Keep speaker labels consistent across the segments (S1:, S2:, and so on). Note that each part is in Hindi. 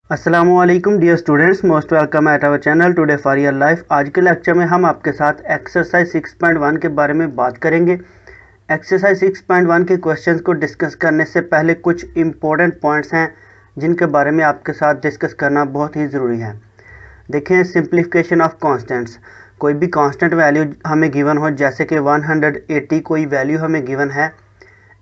S1: अस्सलामुअलैकुम dear students, most welcome at our channel today for your life. आज के लेक्चर में हम आपके साथ एक्सरसाइज 6.1 के बारे में बात करेंगे। एक्सरसाइज 6.1 के क्वेश्चंस को डिस्कस करने से पहले कुछ इम्पोर्टेंट पॉइंट्स हैं जिनके बारे में आपके साथ डिस्कस करना बहुत ही ज़रूरी है। देखें, सिंप्लीफिकेशन ऑफ कॉन्स्टेंट्स। कोई भी कांस्टेंट वैल्यू हमें गिवन हो, जैसे कि 180 कोई वैल्यू हमें गिवन है,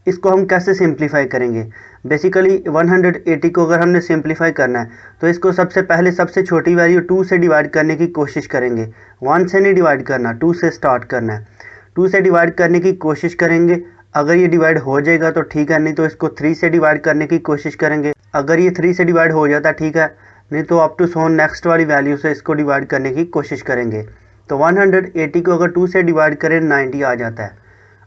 S1: इसको हम कैसे सिंप्लीफाई करेंगे। बेसिकली 180 को अगर हमने सिंप्लीफाई करना है तो इसको सबसे पहले सबसे छोटी वैल्यू 2 से डिवाइड करने की कोशिश करेंगे। 1 से नहीं डिवाइड करना, 2 से स्टार्ट करना है। 2 से डिवाइड करने की कोशिश करेंगे। अगर ये डिवाइड हो जाएगा तो ठीक है, नहीं तो इसको 3 से डिवाइड करने की कोशिश करेंगे। अगर ये 3 से डिवाइड हो जाता ठीक है, नहीं तो अप टू सो नेक्स्ट वाली वैल्यू से इसको डिवाइड करने की कोशिश करेंगे। तो 180 को अगर 2 से डिवाइड करें 90 आ जाता है।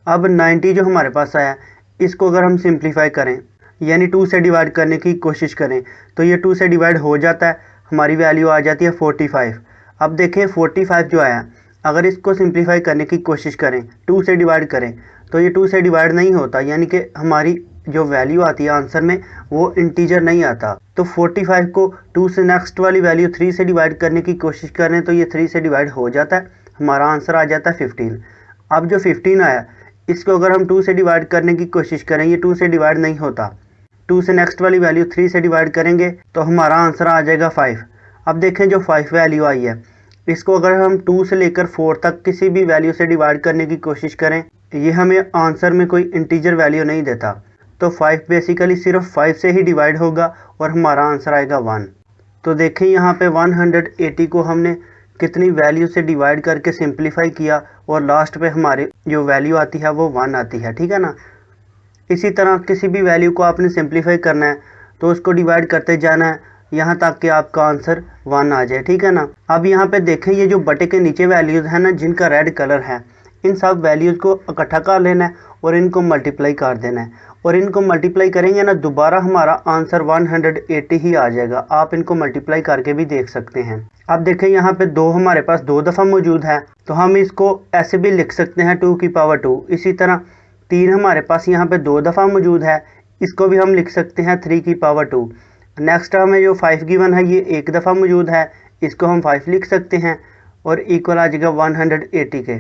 S1: अब 90 जो हमारे पास आया, इसको अगर हम सिंप्लीफाई करें यानी 2 से डिवाइड करने की कोशिश करें तो ये 2 से डिवाइड हो जाता है, हमारी वैल्यू आ जाती है 45। अब देखें 45 जो आया, अगर इसको सिंप्लीफाई करने की कोशिश करें 2 से डिवाइड करें तो ये 2 से डिवाइड नहीं होता, यानी कि हमारी जो वैल्यू आती है आंसर में वो इंटीजर नहीं आता। तो 45 को 2 से नेक्स्ट वाली वैल्यू 3 से डिवाइड करने की कोशिश करें तो ये 3 से डिवाइड हो जाता है, हमारा आंसर आ जाता है 15। अब जो 15 आया, इसको अगर हम 2 से डिवाइड करने की कोशिश करें, ये 2 से डिवाइड नहीं होता। 2 से नेक्स्ट वाली वैल्यू 3 से डिवाइड करेंगे तो हमारा आंसर आ जाएगा 5। अब देखें जो 5 वैल्यू आई है, इसको अगर हम 2 से लेकर 4 तक किसी भी वैल्यू से डिवाइड करने की कोशिश करें, ये हमें आंसर में कोई इंटीजर वैल्यू नहीं देता। तो 5 बेसिकली सिर्फ 5 से ही डिवाइड होगा और हमारा आंसर आएगा 1। तो देखें यहाँ पे 180 को हमने कितनी वैल्यू से डिवाइड करके सिंप्लीफाई किया और लास्ट पे हमारी जो वैल्यू आती है वो 1 आती है, ठीक है ना। इसी तरह किसी भी वैल्यू को आपने सिंप्लीफाई करना है तो उसको डिवाइड करते जाना है यहाँ तक कि आपका आंसर 1 आ जाए, ठीक है ना। अब यहाँ पे देखें, ये जो बटे के नीचे वैल्यूज़ है ना, जिनका रेड कलर है, इन सब वैल्यूज़ को इकट्ठा कर लेना है और इनको मल्टीप्लाई कर देना है। और इनको मल्टीप्लाई करेंगे ना, दोबारा हमारा आंसर 180 ही आ जाएगा। आप इनको मल्टीप्लाई करके भी देख सकते हैं। अब देखें यहाँ पे 2 हमारे पास 2 दफ़ा मौजूद है, तो हम इसको ऐसे भी लिख सकते हैं 2 की पावर 2। इसी तरह 3 हमारे पास यहाँ पे 2 दफ़ा मौजूद है, इसको भी हम लिख सकते हैं 3 की पावर 2। नेक्स्ट हमें जो 5 गिवन है, ये 1 दफ़ा मौजूद है, इसको हम 5 लिख सकते हैं और इक्वल आ जाएगा 180 के।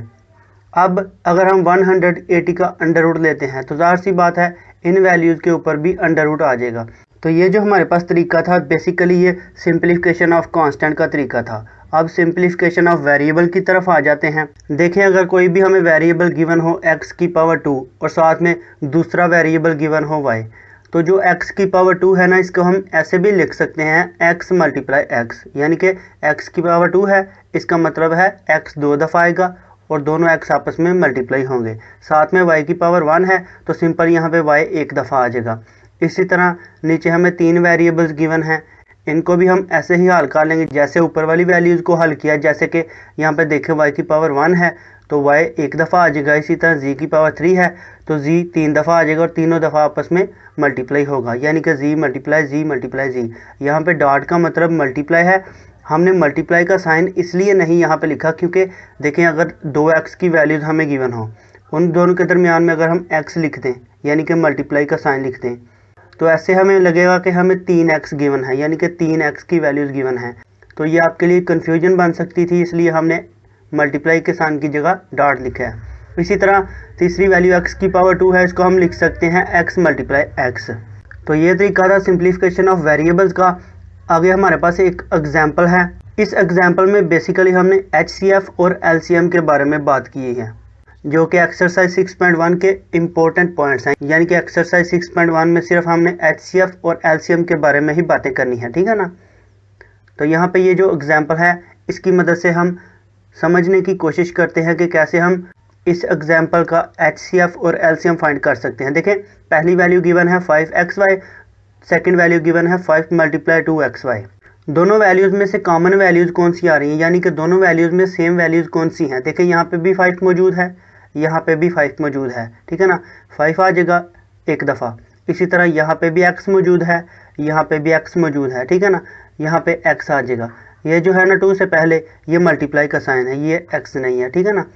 S1: अब अगर हम 180 का अंडर रूट लेते हैं तो ज़ाहिर सी बात है इन वैल्यूज़ के ऊपर भी अंडर रूट आ जाएगा। तो ये जो हमारे पास तरीका था, बेसिकली ये सिंप्लीफिकेशन ऑफ कांस्टेंट का तरीका था। अब सिंप्लीफिकेशन ऑफ वेरिएबल की तरफ आ जाते हैं। देखें, अगर कोई भी हमें वेरिएबल गिवन हो x की पावर 2 और साथ में दूसरा वेरिएबल गिवन हो y, तो जो x की पावर 2 है ना, इसको हम ऐसे भी लिख सकते हैं x मल्टीप्लाई x, यानी कि x की पावर 2 है, इसका मतलब है x 2 दफ़ा आएगा और दोनों x आपस में मल्टीप्लाई होंगे। साथ में y की पावर 1 है तो सिंपल यहाँ पे y 1 दफ़ा आ जाएगा। इसी तरह नीचे हमें 3 वेरिएबल्स गिवन हैं, इनको भी हम ऐसे ही हल कर लेंगे जैसे ऊपर वाली वैल्यूज़ को हल किया। जैसे कि यहाँ पे देखें y की पावर 1 है तो y 1 दफ़ा आ जाएगा। इसी तरह z की पावर 3 है तो z 3 दफ़ा आ जाएगा और तीनों दफ़ा आपस में मल्टीप्लाई होगा, यानी कि z multiply z multiply z। यहाँ पे डॉट का मतलब मल्टीप्लाई है। हमने मल्टीप्लाई का साइन इसलिए नहीं यहाँ पे लिखा क्योंकि देखें, अगर 2x की वैल्यूज़ हमें गिवन हो, उन दोनों के दरमियान में अगर हम x लिख दें यानी कि मल्टीप्लाई का साइन लिख दें, तो ऐसे हमें लगेगा कि हमें 3x गिवन है, यानी कि 3x की वैल्यूज़ गिवन है। तो ये आपके लिए कन्फ्यूजन बन सकती थी, इसलिए हमने मल्टीप्लाई के साइन की जगह डॉट लिखा है। इसी तरह तीसरी वैल्यू x की पावर 2 है, इसको हम लिख सकते हैं x मल्टीप्लाई x। तो ये तरीका था सिंप्लीफिकेशन ऑफ वेरिएबल्स का। आगे हमारे पास एक एग्जाम्पल है। इस एग्जाम्पल में बेसिकली हमने HCF और LCM के बारे में बात की है, जो कि एक्सरसाइज 6.1 के इम्पोर्टेंट पॉइंट्स हैं। यानी कि एक्सरसाइज 6.1 में सिर्फ हमने HCF और LCM के बारे में ही बातें करनी है, ठीक है ना। तो यहाँ पे ये जो एग्जाम्पल है, इसकी मदद से हम समझने की कोशिश करते हैं कि कैसे हम इस एग्जाम्पल का HCF और LCM फाइंड कर सकते हैं। देखें, पहली वैल्यू गिवन है 5xy, सेकेंड वैल्यू गिवन है 5 मल्टीप्लाई 2xy। दोनों वैल्यूज़ में से कॉमन वैल्यूज़ कौन सी आ रही हैं, यानी कि दोनों वैल्यूज़ में सेम वैल्यूज़ कौन सी हैं। देखें, यहाँ पे भी 5 मौजूद है, यहाँ पे भी 5 मौजूद है, ठीक है ना। 5 आ जाएगा 1 दफ़ा। इसी तरह यहाँ पे भी x मौजूद है, यहाँ पे भी x मौजूद है, ठीक है ना। यहाँ पे x आ जाएगा। ये जो है ना 2 से पहले ये मल्टीप्लाई का साइन है, ये x नहीं है, ठीक है ना।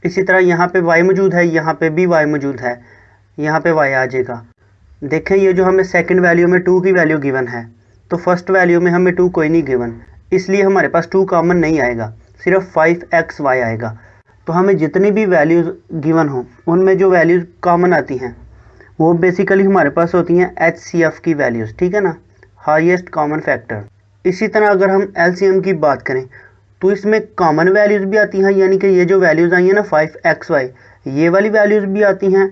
S1: इसी तरह यहाँ पे y मौजूद है, यहाँ पे भी y मौजूद है, यहाँ पे y आ जाएगा। देखें, ये जो हमें सेकंड वैल्यू में 2 की वैल्यू गिवन है, तो फर्स्ट वैल्यू में हमें 2 कोई नहीं गिवन, इसलिए हमारे पास 2 कॉमन नहीं आएगा, सिर्फ 5xy आएगा। तो हमें जितनी भी वैल्यूज़ गिवन हो उनमें जो वैल्यूज़ कॉमन आती हैं वो बेसिकली हमारे पास होती हैं HCF की वैल्यूज़, ठीक है ना, हाईएस्ट कॉमन फैक्टर। इसी तरह अगर हम LCM की बात करें तो इसमें कॉमन वैल्यूज़ भी आती हैं, यानी कि ये जो वैल्यूज़ आई हैं ना 5xy, ये वाली वैल्यूज़ भी आती हैं।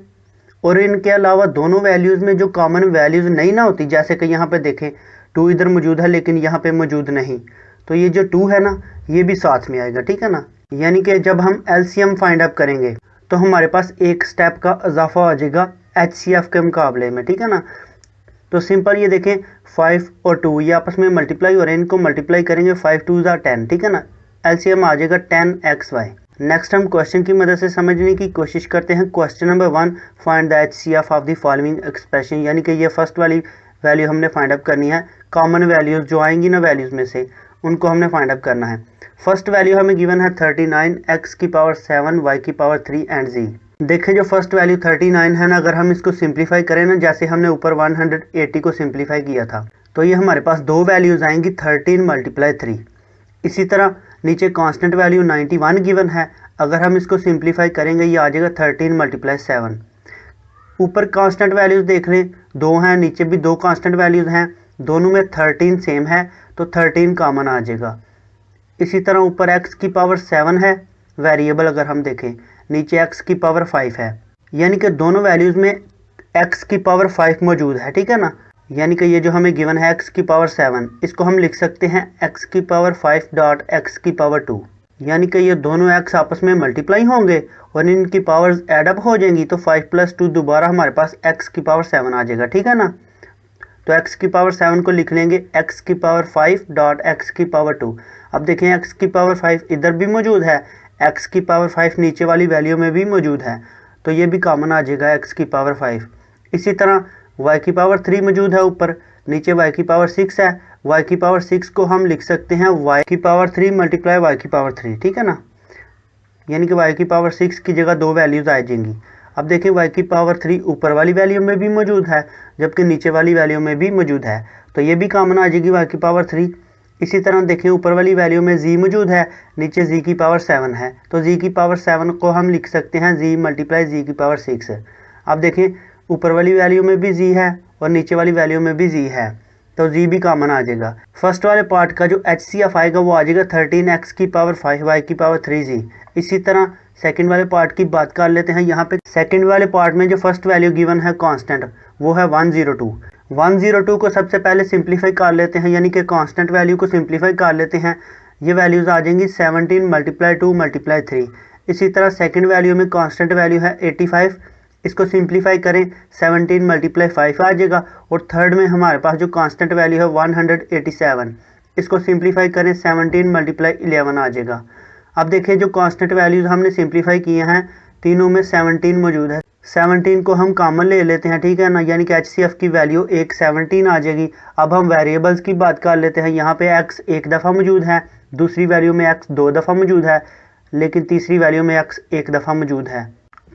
S1: और इनके अलावा दोनों वैल्यूज़ में जो कॉमन वैल्यूज़ नहीं ना होती, जैसे कि यहाँ पे देखें 2 इधर मौजूद है लेकिन यहाँ पे मौजूद नहीं, तो ये जो 2 है ना ये भी साथ में आएगा, ठीक है ना। यानी कि जब हम LCM फाइंड आउट करेंगे तो हमारे पास एक स्टेप का इजाफा हो जाएगा HCF के मुकाबले में, ठीक है ना। तो सिंपल ये देखें 5 और 2 ये आपस में मल्टीप्लाई हो रहे हैं, इनको मल्टीप्लाई करेंगे 5 2 ज़ा 10, ठीक है ना। LCM आ जाएगा 10xy। नेक्स्ट हम क्वेश्चन की मदद से समझने की कोशिश करते हैं। Question number 1, find the HCF of the following expression, यानी कि ये फर्स्ट वाली वैल्यू हमने फाइंड आउट करनी है। कॉमन वैल्यूज़ जो आएंगी ना वैल्यूज़ में से उनको हमने फाइंड आउट करना है। फर्स्ट वैल्यू हमें गिवन है 39 x की पावर 7 y की पावर 3 एंड z। देखें जो फर्स्ट वैल्यू 39 है ना, अगर हम इसको सिंप्लीफाई करें ना, जैसे हमने ऊपर 180 को सिंप्लीफाई किया था, तो ये हमारे पास दो वैल्यूज़ आएंगी 13 मल्टीप्लाई 3। इसी तरह नीचे कांस्टेंट वैल्यू 91 गिवन है, अगर हम इसको सिंप्लीफाई करेंगे ये आ जाएगा 13 मल्टीप्लाई 7। ऊपर कांस्टेंट वैल्यूज़ देख लें, दो हैं, नीचे भी दो कांस्टेंट वैल्यूज़ हैं, दोनों में 13 सेम है तो 13 कॉमन आ जाएगा। इसी तरह ऊपर x की पावर 7 है वेरिएबल, अगर हम देखें नीचे x की पावर 5 है, यानी कि दोनों वैल्यूज़ में x की पावर 5 मौजूद है, ठीक है ना। यानी कि ये जो हमें गिवन है x की पावर 7, इसको हम लिख सकते हैं x की पावर 5 डॉट x की पावर 2, यानी कि ये दोनों x आपस में मल्टीप्लाई होंगे और इनकी पावर्स एडअप हो जाएंगी, तो 5 + 2 दोबारा हमारे पास x की पावर 7 आ जाएगा, ठीक है ना। तो x की पावर 7 को लिख लेंगे x की पावर 5 डॉट x की पावर 2। अब देखें x की पावर 5 इधर भी मौजूद है, x की पावर 5 नीचे वाली वैल्यू में भी मौजूद है, तो ये भी कॉमन आ जाएगा x की पावर 5। इसी तरह y की पावर 3 मौजूद है ऊपर, नीचे y की पावर 6 है, y की पावर 6 को हम लिख सकते हैं y की पावर 3 मल्टीप्लाई y की पावर 3, ठीक है ना। यानी कि y की पावर 6 की जगह दो वैल्यूज़ आ जाएंगी। अब देखें y की पावर 3 ऊपर वाली वैल्यू में भी मौजूद है जबकि नीचे वाली वैल्यू में भी मौजूद है, तो ये भी कॉमन आ जाएगी y की पावर 3। इसी तरह देखें ऊपर वाली वैल्यू में z मौजूद है, नीचे z की पावर 7 है, तो z की पावर 7 को हम लिख सकते हैं z मल्टीप्लाई z की पावर 6। अब देखें ऊपर वाली वैल्यू में भी z है और नीचे वाली वैल्यू में भी z है, तो z भी कॉमन आ जाएगा। फर्स्ट वाले पार्ट का जो HCF आएगा वो आ जाएगा 13x की पावर 5 y की पावर 3z। इसी तरह सेकंड वाले पार्ट की बात कर लेते हैं। यहाँ पे सेकंड वाले पार्ट में जो फर्स्ट वैल्यू गिवन है कांस्टेंट, वो है 102। 102 को सबसे पहले सिंप्लीफाई कर लेते हैं, यानी कि कांस्टेंट वैल्यू को सिंप्लीफाई कर लेते हैं। ये वैल्यूज़ आ जाएंगी 17 मल्टीप्लाई 2 मल्टीप्लाई 3। इसी तरह सेकंड वैल्यू में कांस्टेंट वैल्यू है 85, इसको सिंप्लीफाई करें 17 मल्टीप्लाई 5 आ जाएगा। और थर्ड में हमारे पास जो कांस्टेंट वैल्यू है 187, इसको सिंप्लीफाई करें 17 मल्टीप्लाई 11 आ जाएगा। अब देखिए जो कांस्टेंट वैल्यूज़ हमने सिंप्लीफाई किए हैं तीनों में 17 मौजूद है, 17 को हम कॉमन ले लेते हैं, ठीक है ना, यानी कि HCF की वैल्यू एक 17 आ जाएगी। अब हम वेरिएबल्स की बात कर लेते हैं। यहाँ पे x एक दफ़ा मौजूद है, दूसरी वैल्यू में x दो दफ़ा मौजूद है, लेकिन तीसरी वैल्यू में x एक दफ़ा मौजूद है।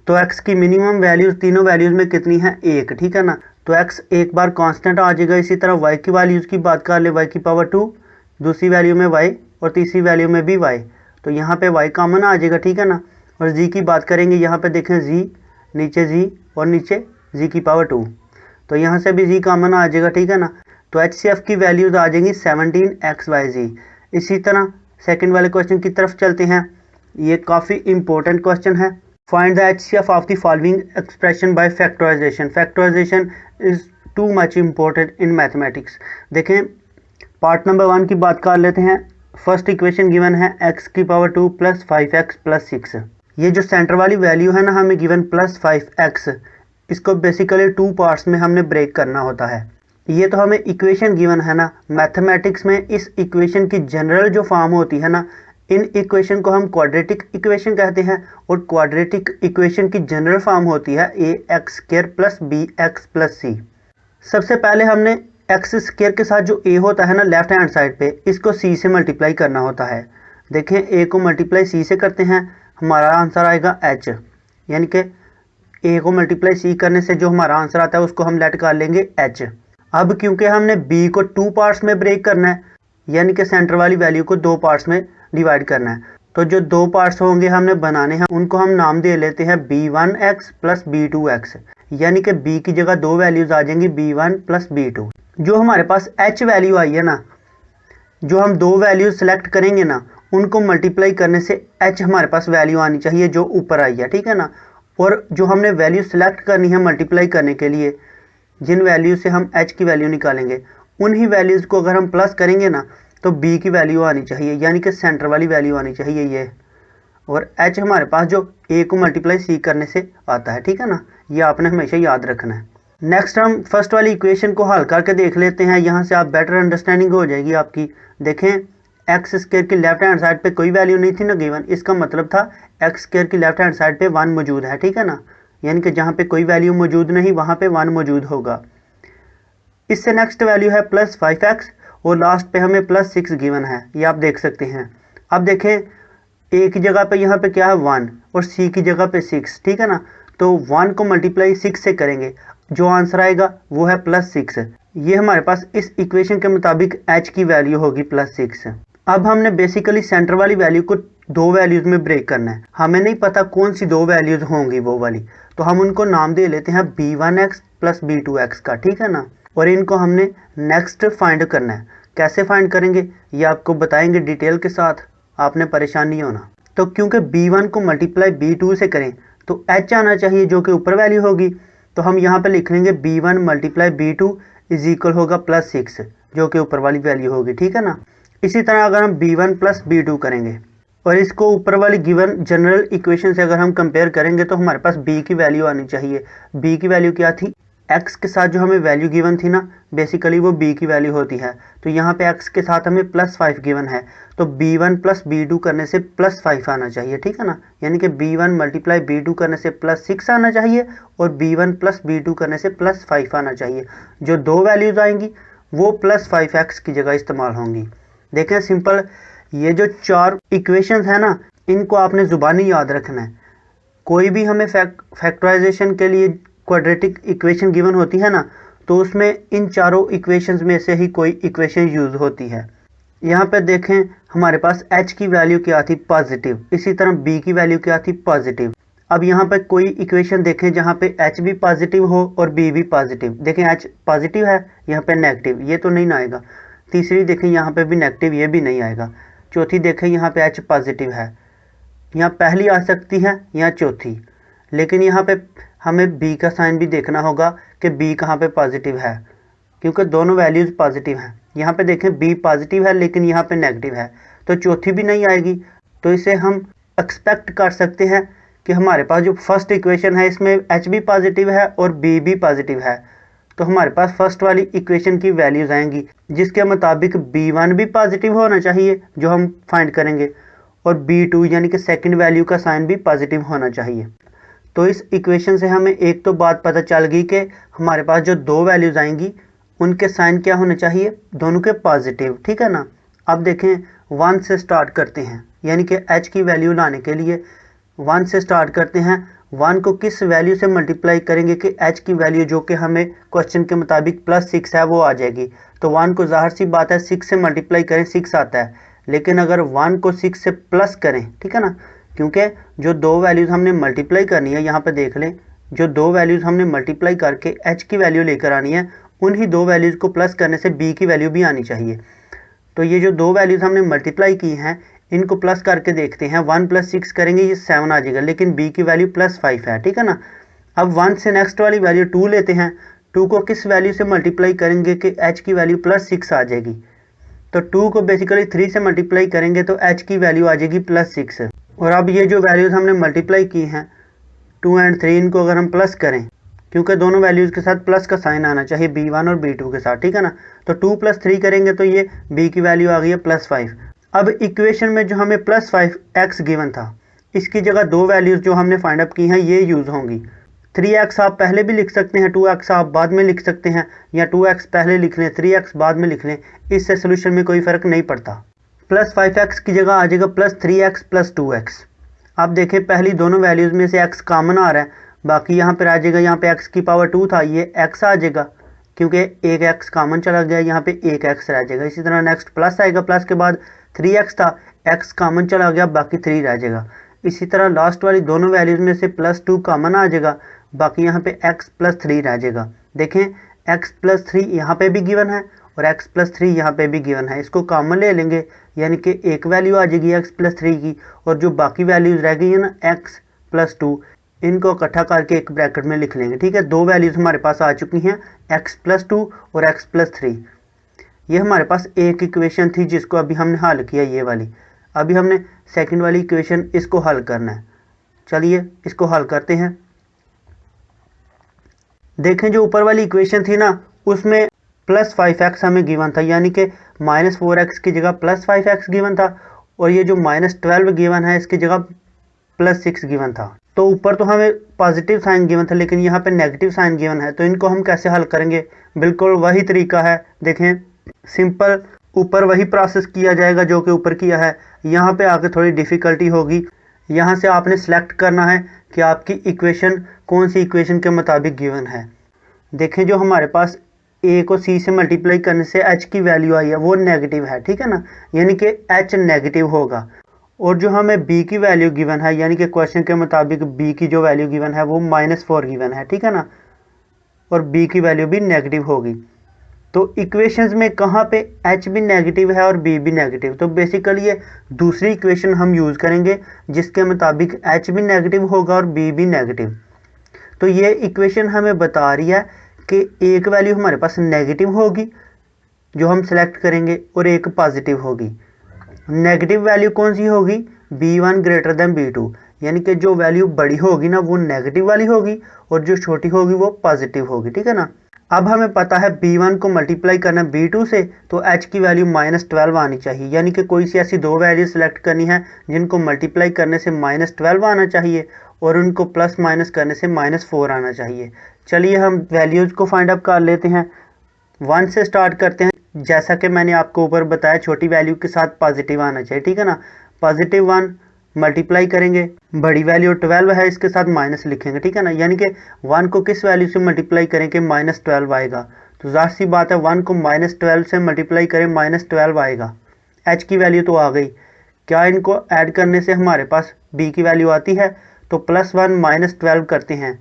S1: तो x की मिनिमम वैल्यूज़ तीनों वैल्यूज़ में कितनी है, 1, ठीक है ना। तो x एक बार कांस्टेंट आ जाएगा। इसी तरह y की वैल्यूज़ की बात कर ले, y की पावर 2, दूसरी वैल्यू में y और तीसरी वैल्यू में भी y, तो यहाँ पे y कॉमन आ जाएगा, ठीक है ना। और z की बात करेंगे, यहाँ पे देखें z, नीचे z और नीचे z की पावर 2, तो यहाँ से भी z कॉमन आ जाएगा, ठीक है ना। तो HCF की वैल्यूज़ आ जाएंगी 17xyz। इसी तरह सेकंड वाले क्वेश्चन की तरफ चलते हैं। ये काफ़ी इंपॉर्टेंट क्वेश्चन है। Find the HCF of the following expression by factorisation. Factorisation is too much important in mathematics. देखें पार्ट नंबर 1 की बात कर लेते हैं। फर्स्ट इक्वेशन गिवन है x की पावर 2 प्लस 5x प्लस 6। ये जो सेंटर वाली वैल्यू है ना हमें गिवन प्लस 5x, इसको बेसिकली 2 पार्ट्स में हमने ब्रेक करना होता है। ये तो हमें इक्वेशन गिवन है ना, मैथमेटिक्स में इस इक्वेशन की जनरल जो फॉर्म होती है ना, इन इक्वेशन को हम क्वाड्रेटिक इक्वेशन कहते हैं और क्वाड्रेटिक इक्वेशन की जनरल फॉर्म होती है ax² plus bx plus c। सबसे पहले हमने एक्स स्क्वायर के साथ जो a होता है ना लेफ्ट हैंड साइड पे, इसको c से मल्टीप्लाई करना होता है। देखें a को मल्टीप्लाई c से करते हैं, हमारा आंसर आएगा h, यानी कि a को मल्टीप्लाई c करने से जो हमारा आंसर आता है उसको हम लेट कर लेंगे h। अब क्योंकि हमने b को 2 पार्ट्स में ब्रेक करना है, यानी कि सेंटर वाली वैल्यू को 2 पार्ट्स में डिवाइड करना है, तो जो 2 पार्ट्स होंगे हमने बनाने हैं, उनको हम नाम दे लेते हैं b1x प्लस b2x, यानी कि b की जगह 2 वैल्यूज आ जाएंगी b1 प्लस b2। जो हमारे पास h वैल्यू आई है ना, जो हम 2 वैल्यूज सेलेक्ट करेंगे ना, उनको मल्टीप्लाई करने से h हमारे पास वैल्यू आनी चाहिए जो ऊपर आई है, ठीक है ना। और जो हमने वैल्यू सेलेक्ट करनी है मल्टीप्लाई करने के लिए, जिन वैल्यू से हम h की वैल्यू निकालेंगे, उन्हीं वैल्यूज को अगर हम प्लस करेंगे ना, तो b की वैल्यू आनी चाहिए, यानी कि सेंटर वाली वैल्यू आनी चाहिए ये। और h हमारे पास जो a को मल्टीप्लाई c करने से आता है, ठीक है ना। ये आपने हमेशा याद रखना है। नेक्स्ट हम फर्स्ट वाली इक्वेशन को हल करके देख लेते हैं, यहाँ से आप बेटर अंडरस्टैंडिंग हो जाएगी आपकी। देखें, एक्स स्क्वायर की लेफ्ट हैंड साइड पे कोई वैल्यू नहीं थी ना गिवन, इसका मतलब था एक्स स्क्वायर की लेफ्ट हैंड साइड पे 1 मौजूद है, ठीक है ना। यानी कि जहाँ पे कोई वैल्यू मौजूद नहीं वहाँ पे 1 मौजूद होगा। इससे नेक्स्ट वैल्यू है प्लस 5x और लास्ट पे हमें प्लस 6 गिवन है, ये आप देख सकते हैं। अब देखें, a की जगह पे यहाँ पे क्या है 1 और c की जगह पे 6, ठीक है ना। तो 1 को मल्टीप्लाई 6 से करेंगे, जो आंसर आएगा वो है प्लस 6। ये हमारे पास इस इक्वेशन के मुताबिक h की वैल्यू होगी प्लस 6। अब हमने बेसिकली सेंटर वाली वैल्यू को 2 वैल्यूज में ब्रेक करना है। हमें नहीं पता कौन सी 2 वैल्यूज होंगी वो वाली, तो हम उनको नाम दे लेते हैं b1x प्लस b2x का, ठीक है ना। और इनको हमने नेक्स्ट फाइंड करना है। कैसे फाइंड करेंगे ये आपको बताएंगे डिटेल के साथ, आपने परेशान नहीं होना। तो क्योंकि b1 को मल्टीप्लाई b2 से करें तो h आना चाहिए जो कि ऊपर वैल्यू होगी, तो हम यहाँ पे लिख लेंगे b1 multiply b2 is equal होगा प्लस 6, जो कि ऊपर वाली वैल्यू होगी, ठीक है ना। इसी तरह अगर हम b1 प्लस b2 करेंगे और इसको ऊपर वाली गिवन जनरल इक्वेशन से अगर हम कंपेयर करेंगे, तो हमारे पास b की वैल्यू आनी चाहिए। b की वैल्यू क्या थी, x के साथ जो हमें वैल्यू गिवन थी ना, बेसिकली वो b की वैल्यू होती है। तो यहाँ पे x के साथ हमें प्लस 5 गिवन है, तो b1 प्लस b2 करने से प्लस 5 आना चाहिए, ठीक है ना। यानी कि b1 मल्टीप्लाई b2 करने से प्लस 6 आना चाहिए और b1 प्लस b2 करने से प्लस 5 आना चाहिए। जो 2 वैल्यूज आएंगी वो प्लस 5x की जगह इस्तेमाल होंगी। देखें सिंपल, ये जो 4 इक्वेशंस है ना, इनको आपने ज़ुबानी याद रखना है। कोई भी हमें फैक्टराइजेशन के लिए क्वाड्रेटिक इक्वेशन गिवन होती है ना, तो उसमें इन चारों इक्वेशंस में से ही कोई इक्वेशन यूज होती है। यहाँ पे देखें, हमारे पास h की वैल्यू क्या थी, पॉजिटिव। इसी तरह b की वैल्यू क्या थी, पॉजिटिव। अब यहाँ पे कोई इक्वेशन देखें जहाँ पे h भी पॉजिटिव हो और b भी पॉजिटिव। देखें h पॉजिटिव है, यहाँ पे नेगेटिव, ये तो नहीं आएगा। तीसरी देखें, यहाँ पे भी नेगेटिव, ये भी नहीं आएगा। चौथी देखें, यहाँ पे h पॉजिटिव है, यहाँ पहली आ सकती है या चौथी, लेकिन यहाँ पे हमें b का साइन भी देखना होगा कि b कहाँ पे पॉजिटिव है, क्योंकि दोनों वैल्यूज़ पॉजिटिव हैं। यहाँ पे देखें b पॉजिटिव है लेकिन यहाँ पे नेगेटिव है, तो चौथी भी नहीं आएगी। तो इसे हम एक्सपेक्ट कर सकते हैं कि हमारे पास जो फर्स्ट इक्वेशन है इसमें h भी पॉजिटिव है और b भी पॉजिटिव है, तो हमारे पास फर्स्ट वाली इक्वेशन की वैल्यूज़ आएंगी, जिसके मुताबिक b1 भी पॉजिटिव होना चाहिए जो हम फाइंड करेंगे, और b2 यानी कि सेकंड वैल्यू का साइन भी पॉजिटिव होना चाहिए। तो इस इक्वेशन से हमें एक तो बात पता चल गई कि हमारे पास जो 2 वैल्यूज़ आएंगी उनके साइन क्या होने चाहिए, दोनों के पॉजिटिव, ठीक है ना। अब देखें, 1 से स्टार्ट करते हैं, यानी कि h की वैल्यू लाने के लिए 1 से स्टार्ट करते हैं। 1 को किस वैल्यू से मल्टीप्लाई करेंगे कि h की वैल्यू जो कि हमें क्वेश्चन के मुताबिक प्लस 6 है वो आ जाएगी। तो 1 को ज़ाहिर सी बात है 6 से मल्टीप्लाई करें 6 आता है, लेकिन अगर 1 को 6 से प्लस करें, ठीक है ना, क्योंकि जो 2 वैल्यूज़ हमने मल्टीप्लाई करनी है, यहाँ पे देख लें, जो 2 वैल्यूज़ हमने मल्टीप्लाई करके h की वैल्यू लेकर आनी है, उन्हीं 2 वैल्यूज़ को प्लस करने से b की वैल्यू भी आनी चाहिए। तो ये जो 2 वैल्यूज़ हमने मल्टीप्लाई की हैं, इनको प्लस करके देखते हैं। 1 प्लस 6 करेंगे, ये 7 आ जाएगा, लेकिन b की वैल्यू प्लस 5 है, ठीक है ना। अब 1 से नेक्स्ट वाली वैल्यू 2 लेते हैं। 2 को किस वैल्यू से मल्टीप्लाई करेंगे कि h की वैल्यू प्लस 6 आ जाएगी। तो 2 को बेसिकली 3 से मल्टीप्लाई करेंगे तो h की वैल्यू आ जाएगी प्लस 6। और अब ये जो वैल्यूज़ हमने मल्टीप्लाई की हैं 2 और 3, इनको अगर हम प्लस करें, क्योंकि दोनों वैल्यूज़ के साथ प्लस का साइन आना चाहिए b1 और b2 के साथ, ठीक है ना। तो 2 + 3 करेंगे तो ये b की वैल्यू आ गई है प्लस 5। अब इक्वेशन में जो हमें प्लस 5x गिवन था, इसकी जगह 2 वैल्यूज़ जो हमने फाइंड अप की हैं ये यूज़ होंगी। 3x आप पहले भी लिख सकते हैं, 2x आप बाद में लिख सकते हैं, या 2x पहले लिख लें 3x बाद में लिख लें, इससे सोल्यूशन में कोई फ़र्क नहीं पड़ता। प्लस 5x की जगह आ जाएगा प्लस 3x प्लस 2x। आप देखें, पहली दोनों वैल्यूज़ में से x कॉमन आ रहा है, बाकी यहाँ पर आ जाएगा, यहाँ पे x की पावर 2 था, ये x आ जाएगा, क्योंकि एक एक्स कॉमन चला गया, यहाँ पे एक एक्स रह जाएगा। इसी तरह नेक्स्ट प्लस आएगा, प्लस के बाद 3x था, एक्स कॉमन चला गया, बाकी 3 रह जाएगा। इसी तरह लास्ट वाली दोनों वैल्यूज़ में से +2 कॉमन आ जाएगा, बाकी यहाँ पे x + 3 रह जाएगा। देखें x + 3 यहाँ पे भी गिवन है और x + 3 यहाँ पे भी गिवन है, इसको कॉमन ले लेंगे, यानी कि एक वैल्यू आ जाएगी x + 3 की, और जो बाकी वैल्यूज़ रह गई है ना x + 2, इनको इकट्ठा करके एक ब्रैकेट में लिख लेंगे। ठीक है, दो वैल्यूज़ हमारे पास आ चुकी हैं, x + 2 और x + 3। ये हमारे पास एक इक्वेशन थी जिसको अभी हमने हल किया, ये वाली। अभी हमने सेकंड वाली इक्वेशन इसको हल करना है। चलिए इसको हल करते हैं। देखें जो ऊपर वाली इक्वेशन थी ना, उसमें +5x हमें गिवन था, यानी कि -4x की जगह +5x गिवन था, और ये जो -12 गिवन है इसकी जगह +6 गिवन था। तो ऊपर तो हमें पॉजिटिव साइन गिवन था, लेकिन यहाँ पे नेगेटिव साइन गिवन है, तो इनको हम कैसे हल करेंगे? बिल्कुल वही तरीका है। देखें सिंपल, ऊपर वही प्रोसेस किया जाएगा जो कि ऊपर किया है। यहाँ पे आके थोड़ी डिफ़िकल्टी होगी। यहाँ से आपने सेलेक्ट करना है कि आपकी इक्वेशन कौन सी इक्वेशन के मुताबिक गिवन है। देखें जो हमारे पास a को c से मल्टीप्लाई करने से h की वैल्यू आई है वो नेगेटिव है, ठीक है ना, यानी कि h नेगेटिव होगा। और जो हमें b की वैल्यू गिवन है, यानी कि क्वेश्चन के मुताबिक b की जो वैल्यू गिवन है वो -4 गिवन है, ठीक है ना, और b की वैल्यू भी नेगेटिव होगी। तो इक्वेशंस में कहाँ पे h भी नेगेटिव है और b भी नेगेटिव, तो बेसिकली ये दूसरी इक्वेशन हम यूज़ करेंगे जिसके मुताबिक h भी नेगेटिव होगा और b भी नेगेटिव। तो ये इक्वेशन हमें बता रही है कि एक वैल्यू हमारे पास नेगेटिव होगी जो हम सेलेक्ट करेंगे, और एक पॉजिटिव होगी। नेगेटिव वैल्यू कौन सी होगी? b1 > b2, यानी कि जो वैल्यू बड़ी होगी ना वो नेगेटिव वाली होगी और जो छोटी होगी वो पॉजिटिव होगी, ठीक है ना। अब हमें पता है b1 को मल्टीप्लाई करना b2 से, तो h की वैल्यू -12 आनी चाहिए, यानी कि कोई सी ऐसी दो वैल्यू सेलेक्ट करनी है जिनको मल्टीप्लाई करने से -12 आना चाहिए और उनको प्लस माइनस करने से -4 आना चाहिए। चलिए हम वैल्यूज़ को फाइंड आउट कर लेते हैं। 1 से स्टार्ट करते हैं। जैसा कि मैंने आपको ऊपर बताया छोटी वैल्यू के साथ पॉजिटिव आना चाहिए, ठीक है ना। +1 मल्टीप्लाई करेंगे, बड़ी वैल्यू 12 है, इसके साथ माइनस लिखेंगे, ठीक है ना, यानी कि 1 को किस वैल्यू से मल्टीप्लाई करें कि -12 आएगा। तो ज़ाहिर सी बात है 1 को -12 से मल्टीप्लाई करें -12 आएगा। h की वैल्यू तो आ गई। क्या इनको ऐड करने से हमारे पास b की वैल्यू आती है? तो +1 -12 करते हैं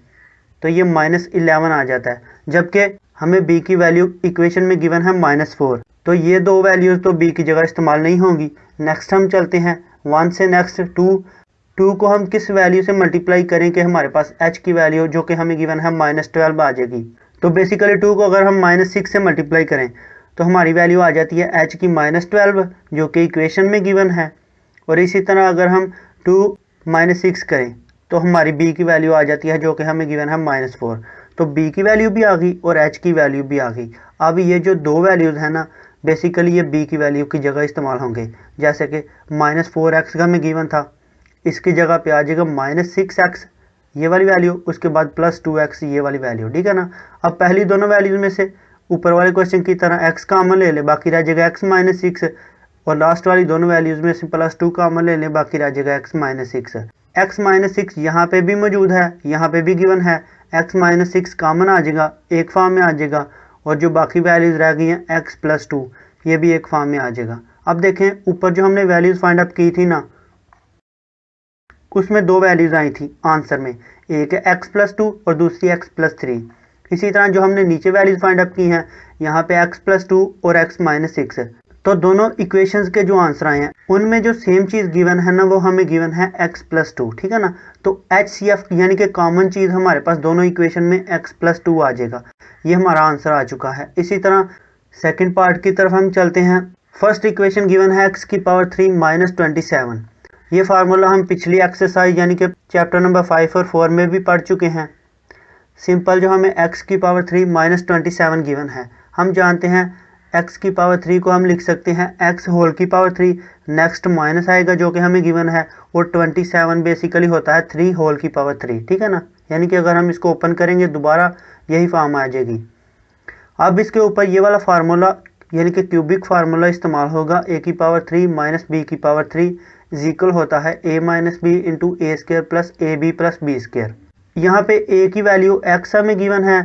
S1: तो ये -11 आ जाता है, जबकि हमें b की वैल्यू इक्वेशन में गिवन है -4, तो ये दो वैल्यूज़ तो b की जगह इस्तेमाल नहीं होंगी। नेक्स्ट हम चलते हैं 1 से नेक्स्ट 2 को हम किस वैल्यू से मल्टीप्लाई करें कि हमारे पास h की वैल्यू जो कि हमें गिवन है -12 आ जाएगी। तो बेसिकली 2 को अगर हम -6 से मल्टीप्लाई करें तो हमारी वैल्यू आ जाती है h की -12 जो कि इक्वेशन में गिवन है। और इसी तरह अगर हम 2 - 6 करें तो हमारी b की वैल्यू आ जाती है जो कि हमें गिवन है -4। तो b की वैल्यू भी आ गई और h की वैल्यू भी आ गई। अब ये जो दो वैल्यूज़ हैं ना, बेसिकली ये b की वैल्यू की जगह इस्तेमाल होंगे। जैसे कि -4x का हमें गिवन था, इसकी जगह पे आ जाएगा -6x ये वाली वैल्यू, उसके बाद +2x ये वाली वैल्यू, ठीक है ना। अब पहली दोनों वैल्यूज़ में से ऊपर वाले क्वेश्चन की तरह x कॉमन ले ले, बाकी रह जाएगा x - 6, और लास्ट वाली दोनों वैल्यूज़ में से +2 कॉमन ले लें, बाकी रह जाएगा x - 6। x - 6 यहाँ पे भी मौजूद है, यहाँ पे भी गिवन है, x - 6 कॉमन आ जाएगा, एक फॉर्म में आ जाएगा, और जो बाकी वैल्यूज़ रह गई हैं x + 2 ये भी एक फॉर्म में आ जाएगा। अब देखें ऊपर जो हमने वैल्यूज़ फाइंड आउट की थी ना, उसमें दो वैल्यूज़ आई थी आंसर में, एक है x + 2 और दूसरी x + 3। इसी तरह जो हमने नीचे वैल्यूज़ फाइंड आउट की हैं, यहाँ पे x + 2 और x - 6, तो दोनों इक्वेशंस के जो आंसर आए हैं उनमें जो सेम चीज़ गिवन है ना वो हमें गिवन है x + 2, ठीक है ना। तो HCF यानी कि कॉमन चीज़ हमारे पास दोनों इक्वेशन में x + 2 आ जाएगा। ये हमारा आंसर आ चुका है। इसी तरह सेकंड पार्ट की तरफ हम चलते हैं। फर्स्ट इक्वेशन गिवन है x³ - 27। ये फार्मूला हम पिछली एक्सरसाइज यानी कि चैप्टर नंबर 5 और 4 में भी पढ़ चुके हैं। सिंपल जो हमें x³ - 27 गिवन है, हम जानते हैं x³ को हम लिख सकते हैं x⁻3, नेक्स्ट माइनस आएगा जो कि हमें गिवन है, और 27 बेसिकली होता है 3⁻3, ठीक है ना। यानी कि अगर हम इसको ओपन करेंगे दोबारा यही फॉर्म आ जाएगी। अब इसके ऊपर ये वाला फार्मूला यानी कि क्यूबिक फार्मूला इस्तेमाल होगा, a³ - b³ इज इक्वल होता है a - b × a² + ab + b²। यहाँ पे a की वैल्यू x हमें गिवन है,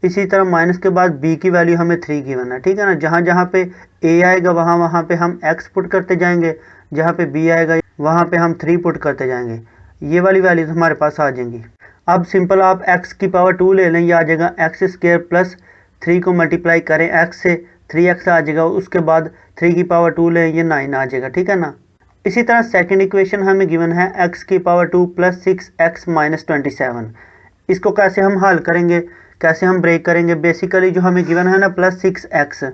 S1: इसी तरह माइनस के बाद b की वैल्यू हमें 3 गिवन है, ठीक है ना। जहाँ जहाँ पे a आएगा वहाँ पे हम x पुट करते जाएंगे, जहाँ पे b आएगा वहाँ पे हम 3 पुट करते जाएंगे, ये वाली वैल्यूज हमारे पास आ जाएंगी। अब सिंपल आप x की पावर 2 ले लें, ये आ जाएगा एक्स स्क्वायर प्लस 3 को मल्टीप्लाई करें x से 3x आ जाएगा, उसके बाद 3 की पावर 2 लें, ये 9 आ जाएगा, ठीक है ना। इसी तरह सेकंड इक्वेशन हमें गिवन है x की पावर 2 प्लस 6x माइनस 27। इसको कैसे हम हल करेंगे, कैसे हम ब्रेक करेंगे। बेसिकली जो हमें गिवन है ना प्लस 6x,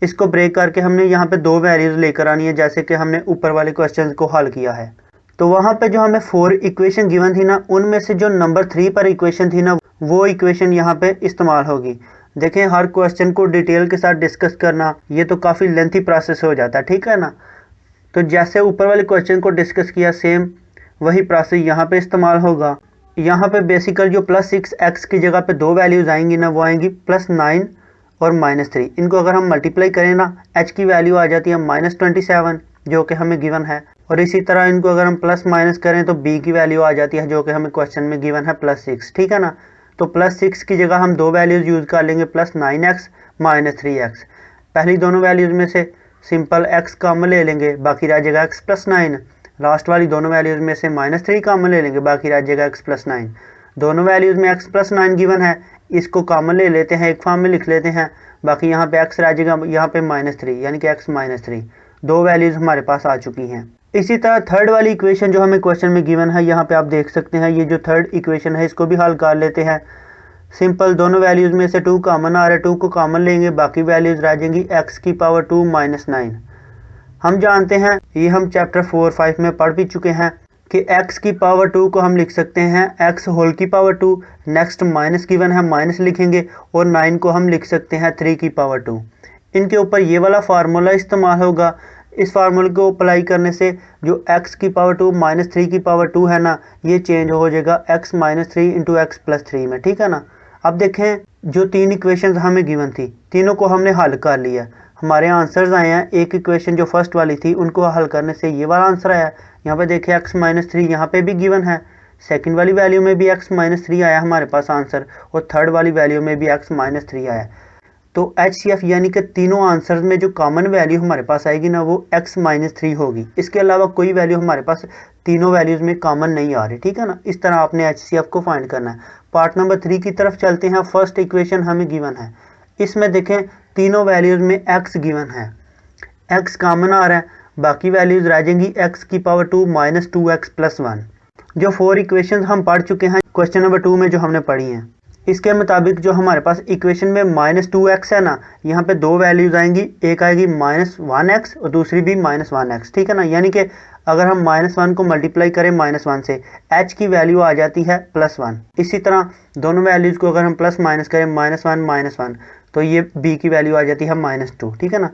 S1: इसको ब्रेक करके हमने यहाँ पे दो वैल्यूज लेकर आनी है, जैसे कि हमने ऊपर वाले क्वेश्चन को हल किया है। तो वहाँ पे जो हमें 4 इक्वेशन गिवन थी ना, उनमें से जो नंबर 3 पर इक्वेशन थी ना, वो इक्वेशन यहाँ पे इस्तेमाल होगी। देखें, हर क्वेश्चन को डिटेल के साथ डिस्कस करना ये तो काफ़ी लेंथी प्रोसेस हो जाता है, ठीक है ना। तो जैसे ऊपर वाले क्वेश्चन को डिस्कस किया, सेम वही प्रोसेस यहाँ पे इस्तेमाल होगा। यहाँ पे बेसिकल जो प्लस 6x की जगह पे दो वैल्यूज आएंगी ना, वो आएंगी +9 और -3। इनको अगर हम मल्टीप्लाई करें ना, h की वैल्यू आ जाती है -27 जो कि हमें गिवन है, और इसी तरह इनको अगर हम प्लस माइनस करें तो b की वैल्यू आ जाती है जो कि हमें क्वेश्चन में गिवन है +6, ठीक है ना। तो +6 की जगह हम दो वैल्यूज यूज़ कर लेंगे, +9x -3x। पहली दोनों वैल्यूज में से सिंपल x कॉमन ले लेंगे, बाकी रह जाएगा x +9। लास्ट वाली दोनों वैल्यूज में से -3 कॉमन ले लेंगे, बाकी रह जाएगा x +9। दोनों वैल्यूज में x +9 गिवन है, इसको कॉमन ले लेते हैं, एक फॉर्म में लिख लेते हैं। बाकी यहाँ पे x रह जाएगा, यहाँ पे -3 यानी कि x -3। दो वैल्यूज हमारे पास आ चुकी हैं। इसी तरह थर्ड वाली इक्वेशन जो हमें क्वेश्चन में गिवन है, यहाँ पे आप देख सकते हैं, ये जो थर्ड इक्वेशन है इसको भी हल कर लेते हैं। सिंपल दोनों वैल्यूज में से 2 कॉमन आ रहा है, 2 को कॉमन लेंगे, बाकी वैल्यूज रह जाएंगी x की पावर 2 -9। हम जानते हैं, ये हम चैप्टर 4-5 में पढ़ भी चुके हैं कि x की पावर 2 को हम लिख सकते हैं x होल की पावर 2, नेक्स्ट माइनस गिवन है माइनस लिखेंगे, और 9 को हम लिख सकते हैं 3 की पावर 2। इनके ऊपर ये वाला फार्मूला इस्तेमाल होगा। इस फार्मूले को अप्लाई करने से जो x की पावर 2 -3 की पावर 2 है ना, ये चेंज हो जाएगा x -3 इंटू x +3 में, ठीक है ना। अब देखें, जो तीन इक्वेशंस हमें गिवन थी, तीनों को हमने हल कर लिया, हमारे आंसर्स आए हैं। एक इक्वेशन जो फर्स्ट वाली थी उनको हल करने से ये वाला आंसर आया। यहाँ पे देखिए x -3 यहाँ पे भी गिवन है, सेकंड वाली वैल्यू में भी x -3 आया हमारे पास आंसर, और थर्ड वाली वैल्यू में भी x -3 आया। तो HCF यानी कि तीनों आंसर्स में जो कॉमन वैल्यू हमारे पास आएगी ना, वो x -3 होगी। इसके अलावा कोई वैल्यू हमारे पास तीनों वैल्यूज में कॉमन नहीं आ रही, ठीक है ना। इस तरह आपने HCF को फाइंड करना है। पार्ट नंबर 3 की तरफ चलते हैं। फर्स्ट इक्वेशन हमें गिवन है, इसमें देखें तीनों वैल्यूज में x गिवन है, x कॉमन आ रहा है, बाकी वैल्यूज रह जाएंगी x की पावर 2 -2x + 1। जो 4 इक्वेशन हम पढ़ चुके हैं क्वेश्चन नंबर 2 में जो हमने पढ़ी हैं, इसके मुताबिक जो हमारे पास इक्वेशन में -2x है ना, यहाँ पे दो वैल्यूज आएंगी, एक आएगी -1x और दूसरी भी -1x, ठीक है ना। यानी कि अगर हम -1 को मल्टीप्लाई करें -1 से, h की वैल्यू आ जाती है +1। इसी तरह दोनों वैल्यूज को अगर हम प्लस माइनस करें -1 -1, तो ये b की वैल्यू आ जाती है -2, ठीक है ना।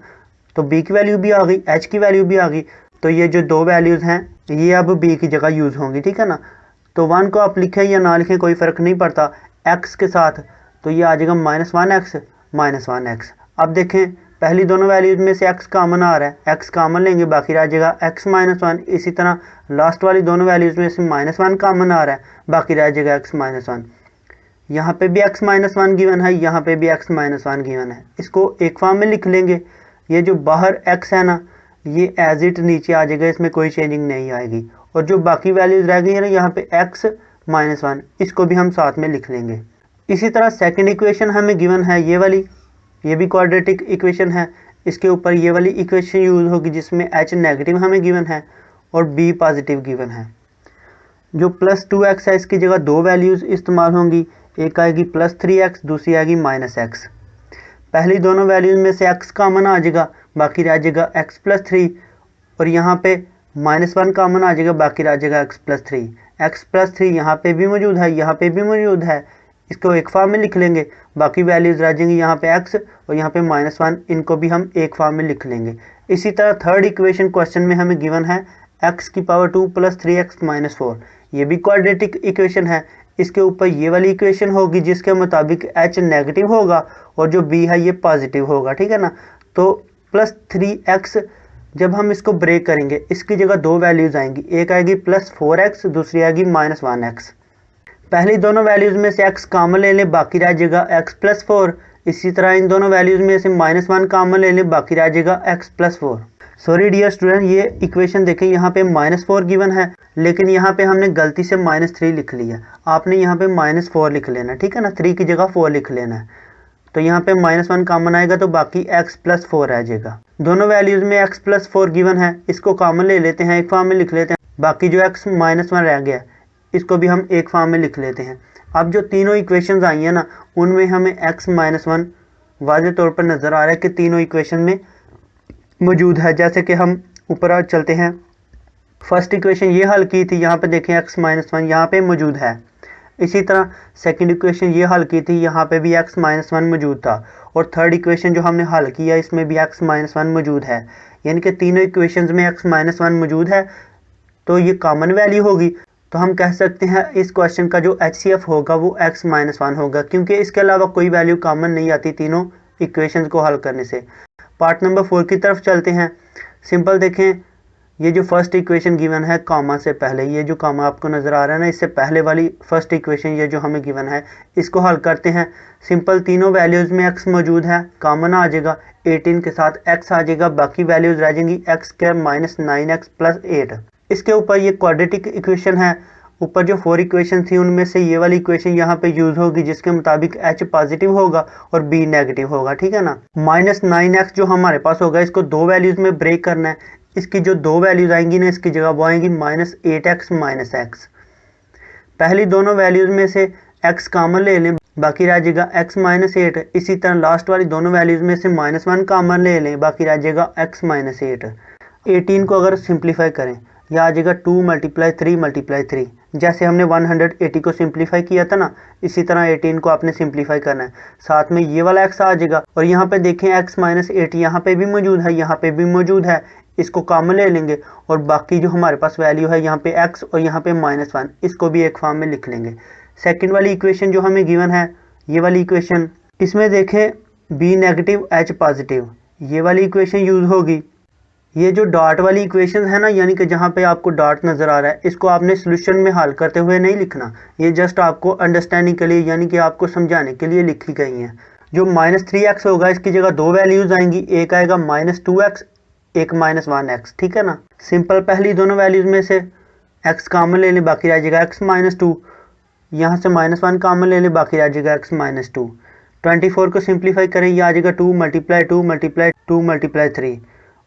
S1: तो b की वैल्यू भी आ गई, h की वैल्यू भी आ गई, तो ये जो दो वैल्यूज हैं ये अब b की जगह यूज होंगी, ठीक है ना। तो 1 को आप लिखें या ना लिखें कोई फर्क नहीं पड़ता x के साथ, तो ये आ जाएगा -1x -1x। अब देखें, पहली दोनों वैल्यूज में से x कॉमन आ रहा है, x कॉमन लेंगे, बाकी रह जाएगा x -1। इसी तरह लास्ट वाली दोनों वैल्यूज में से -1 कॉमन आ रहा है, बाकी रह जाएगा x -1। यहाँ पे भी x -1 गिवन है, यहाँ पे भी x -1 गिवन है। इसको एक फॉर्म में लिख लेंगे। ये जो बाहर x है ना, ये एज इट नीचे आ जाएगा, इसमें कोई चेंजिंग नहीं आएगी। और जो बाकी वैल्यूज रह गई है ना, यहाँ पे x -1, इसको भी हम साथ में लिख लेंगे। इसी तरह सेकंड इक्वेशन हमें गिवन है ये वाली, ये भी क्वाड्रेटिक इक्वेशन है। इसके ऊपर ये वाली इक्वेशन यूज होगी जिसमें h नेगेटिव हमें गिवन है और b पॉजिटिव गिवन है। जो +2x है, इसकी जगह दो वैल्यूज इस्तेमाल होंगी, एक आएगी +3x, दूसरी आएगी -x। पहली दोनों वैल्यूज में से x कॉमन आ जाएगा, बाकी रह जाएगा x +3, और यहाँ पे -1 कॉमन आ जाएगा, बाकी रह जाएगा x +3। x +3 यहाँ पे भी मौजूद है, यहाँ पे भी मौजूद है, इसको एक फॉर्म में लिख लेंगे। बाकी वैल्यूज रह जाएंगी यहाँ पे x और यहाँ पे -1, इनको भी हम एक फॉर्म में लिख लेंगे। इसी तरह थर्ड इक्वेशन क्वेश्चन में हमें गिवन है x की पावर 2 + 3x - 4। ये भी क्वाड्रेटिक इक्वेशन है। इसके ऊपर ये वाली इक्वेशन होगी जिसके मुताबिक h नेगेटिव होगा और जो b है ये पॉजिटिव होगा, ठीक है ना। तो +3x जब हम इसको ब्रेक करेंगे, इसकी जगह दो वैल्यूज आएंगी, एक आएगी +4x, दूसरी आएगी -1x। पहली दोनों वैल्यूज़ में से x कॉमन ले लें, बाकी रह जाएगा x+4। इसी तरह इन दोनों वैल्यूज़ में से -1 कॉमन ले लें, बाकी रह जाएगा x+4। सॉरी डियर स्टूडेंट, ये इक्वेशन देखें, यहाँ पे -4 गिवन है, लेकिन यहाँ पे हमने गलती से -3 लिख लिया। आपने यहाँ पे -4 लिख लेना, ठीक है ना, 3 की जगह 4 लिख लेना है। तो यहाँ पे -1 कॉमन आएगा तो बाकी x+4 रह जाएगा। दोनों वैल्यूज़ में x+4 गिवन है, इसको कॉमन ले लेते हैं, एक फॉर्म में लिख लेते हैं। बाकी जो x-1 रह गया इसको भी हम एक फॉर्म में लिख लेते हैं। अब जो तीनों इक्वेशंस आई हैं ना, उनमें हमें x-1 वाज़े तौर पर नज़र आ रहा है कि तीनों इक्वेशन में मौजूद है। जैसे कि हम ऊपर चलते हैं, फर्स्ट इक्वेशन ये हल की थी, यहाँ पे देखें x-1 यहाँ पे मौजूद है। इसी तरह सेकंड इक्वेशन ये हल की थी, यहाँ पे भी x-1 मौजूद था। और थर्ड इक्वेशन जो हमने हल किया इसमें भी x-1 मौजूद है। यानी कि तीनों इक्वेशंस में x-1 मौजूद है, तो ये कॉमन वैल्यू होगी। तो हम कह सकते हैं इस क्वेश्चन का जो HCF होगा वो x-1 होगा, क्योंकि इसके अलावा कोई वैल्यू कॉमन नहीं आती तीनों इक्वेशंस को हल करने से। पार्ट नंबर 4 की तरफ चलते हैं। सिंपल देखें, ये जो फर्स्ट इक्वेशन गिवन है कॉमा से पहले, ये जो कॉमा आपको नज़र आ रहा है ना, इससे पहले वाली फर्स्ट इक्वेशन ये जो हमें गिवन है, इसको हल करते हैं। सिंपल तीनों वैल्यूज़ में x मौजूद है, कॉमन आ जाएगा, 18 के साथ x आ जाएगा, बाकी वैल्यूज़ रह जाएंगी x² -9x + 8। इसके ऊपर ये क्वाड्रेटिक इक्वेशन है। ऊपर जो 4 इक्वेशन थी उनमें से ये वाली इक्वेशन यहाँ पे यूज़ होगी, जिसके मुताबिक h पॉजिटिव होगा और b नेगेटिव होगा, ठीक है ना। -9x जो हमारे पास होगा, इसको दो वैल्यूज़ में ब्रेक करना है। इसकी जो दो वैल्यूज़ आएंगी ना, इसकी जगह वो आएंगी -8x -x। पहली दोनों वैल्यूज़ में से x कॉमन ले लें, बाकी रह जाएगा x -8। इसी तरह लास्ट वाली दोनों वैल्यूज़ में से -1 कॉमन ले लें, बाकी रह जाएगा x -8। 18 को अगर सिंप्लीफाई करें, यह आ जाएगा 2 × 3 × 3। जैसे हमने 180 को सिंप्लीफाई किया था ना, इसी तरह 18 को आपने सिंप्लीफाई करना है। साथ में ये वाला x आ जाएगा, और यहाँ पे देखें x -8 यहाँ पे भी मौजूद है, यहाँ पे भी मौजूद है। इसको कॉमन ले लेंगे और बाकी जो हमारे पास वैल्यू है यहाँ पे x और यहाँ पे -1, इसको भी एक फॉर्म में लिख लेंगे। सेकंड वाली इक्वेशन जो हमें गिवन है, ये वाली इक्वेशन, इसमें देखें b नेगेटिव h पॉजिटिव, ये वाली इक्वेशन यूज़ होगी। ये जो डॉट वाली इक्वेशन है ना, यानी कि जहाँ पे आपको डॉट नज़र आ रहा है, इसको आपने सोल्यूशन में हल करते हुए नहीं लिखना, ये जस्ट आपको अंडरस्टैंडिंग के लिए, यानी कि आपको समझाने के लिए लिखी गई हैं। जो -3x होगा, इसकी जगह दो वैल्यूज़ आएंगी, एक आएगा -2x, एक -1x, ठीक है ना। सिंपल पहली दोनों वैल्यूज़ में से x कॉमन ले लें, बाकी रह जाएगा x -2। यहाँ से -1 कॉमन ले लें, बाकी रह जाएगा x -2। 24 को सिंप्लीफाई करें, यह आ जाएगा 2 × 2 × 2 × 3,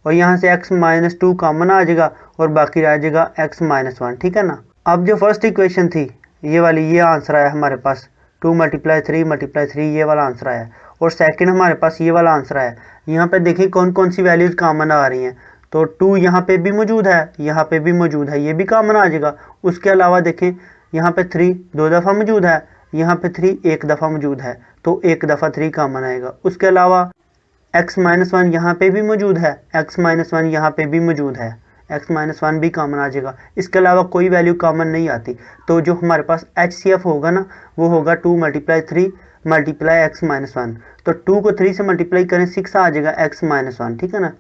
S1: और यहाँ से x -2 कॉमन आ जाएगा और बाकी रह जाएगा x -1, ठीक है ना। अब जो फर्स्ट इक्वेशन थी ये वाली, ये आंसर आया हमारे पास 2 × 3 × 3, ये वाला आंसर आया। और सेकंड हमारे पास ये वाला आंसर आया। यहाँ पे देखिए कौन कौन सी वैल्यूज़ कॉमन आ रही हैं। तो 2 यहाँ पे भी मौजूद है, यहाँ पे भी मौजूद है, ये भी कॉमन आ जाएगा। उसके अलावा देखें यहाँ पे 3 दो दफ़ा मौजूद है, यहाँ पे 3 एक दफ़ा मौजूद है, तो एक दफ़ा 3 कॉमन आएगा। उसके अलावा x -1 यहाँ पे भी मौजूद है, x -1 यहाँ पे भी मौजूद है, x -1 भी कॉमन आ जाएगा। इसके अलावा कोई वैल्यू कॉमन नहीं आती। तो जो हमारे पास HCF होगा ना, वो होगा 2 × 3 × x -1। तो 2 को 3 से मल्टीप्लाई करें, 6 आ जाएगा x -1, ठीक है ना।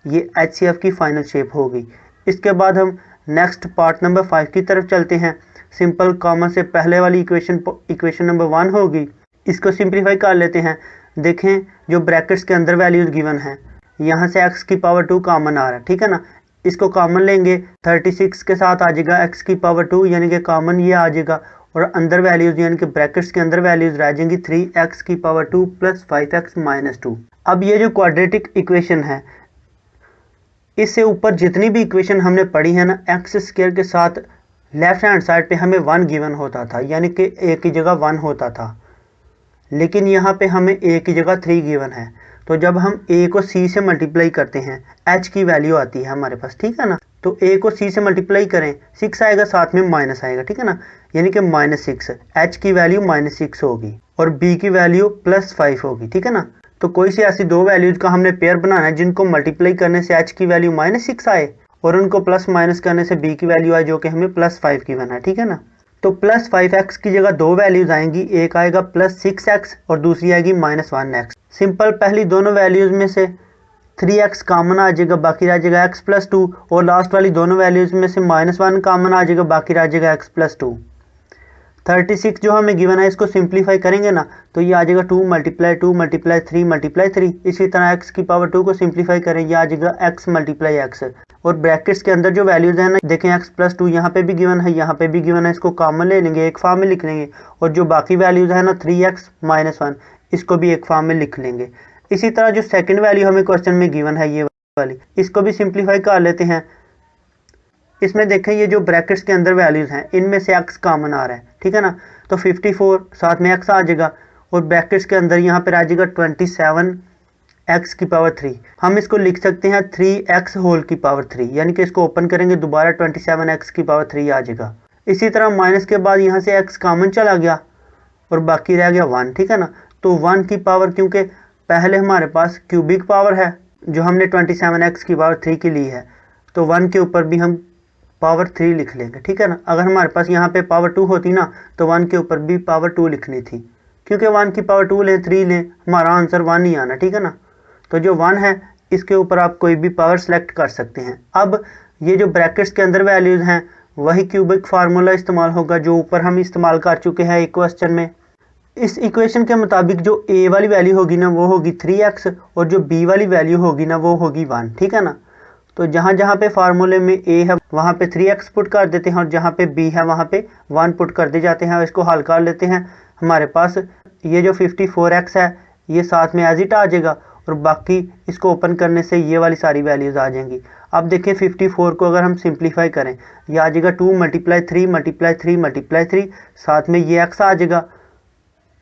S1: ये HCF की फाइनल शेप होगी। इसके बाद हम नेक्स्ट पार्ट नंबर 5 की तरफ चलते हैं। सिंपल कॉमन से पहले वाली इक्वेशन नंबर 1 होगी, इसको सिंप्लीफाई कर लेते हैं। देखें जो ब्रैकेट्स के अंदर वैल्यूज़ गिवन हैं, यहाँ से x⁻2 कॉमन आ रहा है, ठीक है ना। इसको कॉमन लेंगे, 36 के साथ आ जाएगा x⁻2, यानी कि कॉमन ये आ जाएगा, और अंदर वैल्यूज़ यानी कि ब्रैकेट्स के अंदर वैल्यूज़ रह जाएंगी 3x⁻2 + 5x -2। अब ये जो क्वाड्रेटिक इक्वेशन है, इससे ऊपर जितनी भी इक्वेशन हमने पढ़ी है ना, x² के साथ लेफ्ट हैंड साइड पे हमें 1 गिवन होता था, यानी कि a की जगह 1 होता था। लेकिन यहाँ पे हमें a की जगह 3 गिवन है। तो जब हम a को c से मल्टीप्लाई करते हैं, h की वैल्यू आती है हमारे पास, ठीक है ना। तो a को c से मल्टीप्लाई करें, 6 आएगा, साथ में माइनस आएगा, ठीक है ना, यानी कि -6। h की वैल्यू -6 होगी और b की वैल्यू +5 होगी, ठीक है ना। तो कोई सी ऐसी दो वैल्यूज़ का हमने पेयर बनाना है जिनको मल्टीप्लाई करने से h की वैल्यू -6 आए और उनको प्लस माइनस करने से b की वैल्यू आए जो कि हमें +5 गिवन है, ठीक है ना। तो +5x की जगह दो वैल्यूज़ आएंगी, एक आएगा +6x और दूसरी आएगी -1x। सिंपल पहली दोनों वैल्यूज़ में से 3x कॉमन आ जाएगा, बाकी रह जाएगा x + 2, और लास्ट वाली दोनों वैल्यूज़ में से -1 कॉमन आ जाएगा, बाकी रह जाएगा x + 2। 36 जो हमें गिवन है इसको सिंप्लीफाई करेंगे ना तो ये आ जाएगा 2 मल्टीप्लाई 2 मल्टीप्लाई 3 मल्टीप्लाई 3। इसी तरह x की पावर 2 को सिंप्लीफाई करें, ये आ जाएगा x मल्टीप्लाई x। और ब्रैकेट्स के अंदर जो वैल्यूज है ना देखें x प्लस 2 यहाँ पे भी गिवन है, यहाँ पे भी गिवन है, इसको कॉमन ले लेंगे, एक फॉर्म में लिख लेंगे। और जो बाकी वैल्यूज है ना 3x माइनस 1 इसको भी एक फॉर्म में लिख लेंगे। इसी तरह जो सेकेंड वैल्यू हमें क्वेश्चन में गिवन है ये वाली, इसको भी सिंप्लीफाई कर लेते हैं। इसमें देखें ये जो ब्रैकेट्स के अंदर वैल्यूज हैं इनमें से x कॉमन आ रहा है, ठीक है ना। तो 54 साथ में x आ जाएगा और ब्रैकेट्स के अंदर यहाँ पर आ जाएगा 27 x की पावर 3। हम इसको लिख सकते हैं 3x होल की पावर 3, यानी कि इसको ओपन करेंगे दोबारा 27 x की पावर 3 आ जाएगा। इसी तरह माइनस के बाद यहाँ से x कॉमन चला गया और बाकी रह गया 1, ठीक है ना। तो 1 की पावर, क्योंकि पहले हमारे पास क्यूबिक पावर है जो हमने 27x की पावर 3 की ली है, तो 1 के ऊपर भी हम पावर 3 लिख लेंगे, ठीक है ना। अगर हमारे पास यहाँ पे पावर 2 होती ना तो 1 के ऊपर भी पावर 2 लिखनी थी, क्योंकि 1 की पावर 2 लें 3 लें हमारा आंसर 1 ही आना, ठीक है ना। तो जो 1 है इसके ऊपर आप कोई भी पावर सेलेक्ट कर सकते हैं। अब ये जो ब्रैकेट्स के अंदर वैल्यूज़ हैं वही क्यूबिक फार्मूला इस्तेमाल होगा जो ऊपर हम इस्तेमाल कर चुके हैं एक क्वेश्चन में। इस इक्वेशन के मुताबिक जो a वाली वैल्यू होगी ना वो होगी 3x और जो b वाली वैल्यू होगी ना वो होगी 1, ठीक है ना। तो जहाँ जहाँ पे फार्मूले में a है वहाँ पे 3x पुट कर देते हैं और जहाँ पे b है वहाँ पे 1 पुट कर दे जाते हैं और इसको हल कर लेते हैं। हमारे पास ये जो 54x है ये साथ में एज इट आ जाएगा और बाकी इसको ओपन करने से ये वाली सारी वैल्यूज़ आ जाएंगी। अब देखें 54 को अगर हम सिंप्लीफाई करें ये आ जाएगा 2 मल्टीप्लाई 3 मल्टीप्लाई 3 मल्टीप्लाई 3, साथ में ये x आ जाएगा,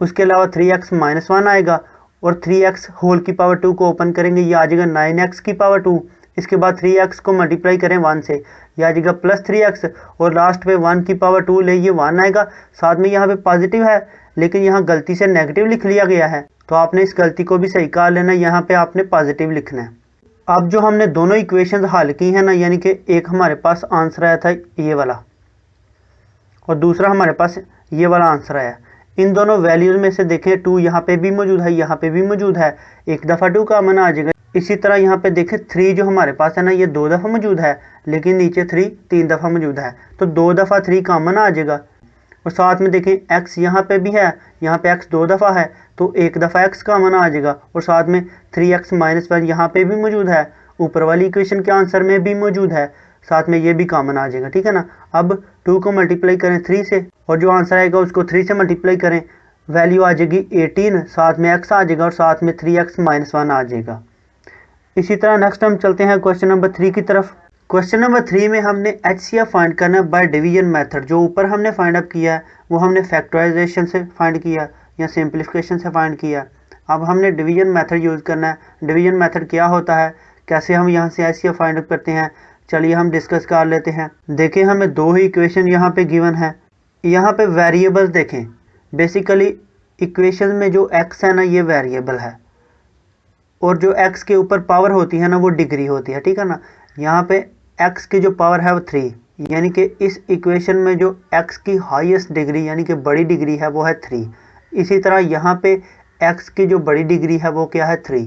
S1: उसके अलावा 3x माइनस 1 आएगा और 3x होल की पावर 2 को ओपन करेंगे ये आ जाएगा 9x की पावर 2। इसके बाद 3x को मल्टीप्लाई करें 1 से ये आ जाएगा प्लस 3x और लास्ट पे 1 की पावर 2 ले ये 1 आएगा। साथ में यहाँ पे पॉजिटिव है लेकिन यहाँ गलती से नेगेटिव लिख लिया गया है तो आपने इस गलती को भी सही कर लेना, यहाँ पे आपने पॉजिटिव लिखना है। अब जो हमने दोनों इक्वेशन हल की है ना, यानी कि एक हमारे पास आंसर आया था ये वाला और दूसरा हमारे पास ये वाला आंसर आया। इन दोनों वैल्यूज में से देखें 2 यहाँ पे भी मौजूद है, यहाँ पे भी मौजूद है, एक दफ़ा 2 कॉमन आ जाएगा। इसी तरह यहाँ पे देखें 3 जो हमारे पास है ना ये 2 दफ़ा मौजूद है लेकिन नीचे 3 3 दफ़ा मौजूद है, तो 2 दफ़ा 3 कॉमन आ जाएगा। और साथ में देखें x यहाँ पे भी है, यहाँ पे x 2 दफ़ा है तो एक दफ़ा x कॉमन आ जाएगा और साथ में 3x माइनस 1 यहाँ पे भी मौजूद है, ऊपर वाली इक्वेशन के आंसर में भी मौजूद है, साथ में ये भी कॉमन आ जाएगा, ठीक है ना। अब 2 को मल्टीप्लाई करें 3 से और जो आंसर आएगा उसको 3 से मल्टीप्लाई करें, वैल्यू आ जाएगी 18, साथ में x आ जाएगा और साथ में 3x माइनस 1 आ जाएगा। इसी तरह नेक्स्ट हम चलते हैं क्वेश्चन नंबर 3 की तरफ। क्वेश्चन नंबर 3 में हमने HCF फाइंड करना बाय डिवीजन मेथड। जो ऊपर हमने फाइंड अप किया है वो हमने फैक्टराइजेशन से फाइंड किया या सिंप्लीफिकेशन से फाइंड किया। अब हमने डिवीजन मेथड यूज़ करना है। डिवीजन मेथड क्या होता है, कैसे हम यहाँ से HCF फाइंड अप करते हैं, चलिए हम डिस्कस कर लेते हैं। देखें हमें 2 ही इक्वेशन यहाँ पे गिवन है। यहाँ पे वेरिएबल्स देखें, बेसिकली इक्वेशन में जो x है ना ये वेरिएबल है और जो x के ऊपर पावर होती है ना वो डिग्री होती है, ठीक है ना। यहाँ पे x की जो पावर है वो 3, यानी कि इस इक्वेशन में जो x की हाईएस्ट डिग्री यानी कि बड़ी डिग्री है वो है 3। इसी तरह यहाँ पे x की जो बड़ी डिग्री है वो क्या है 3।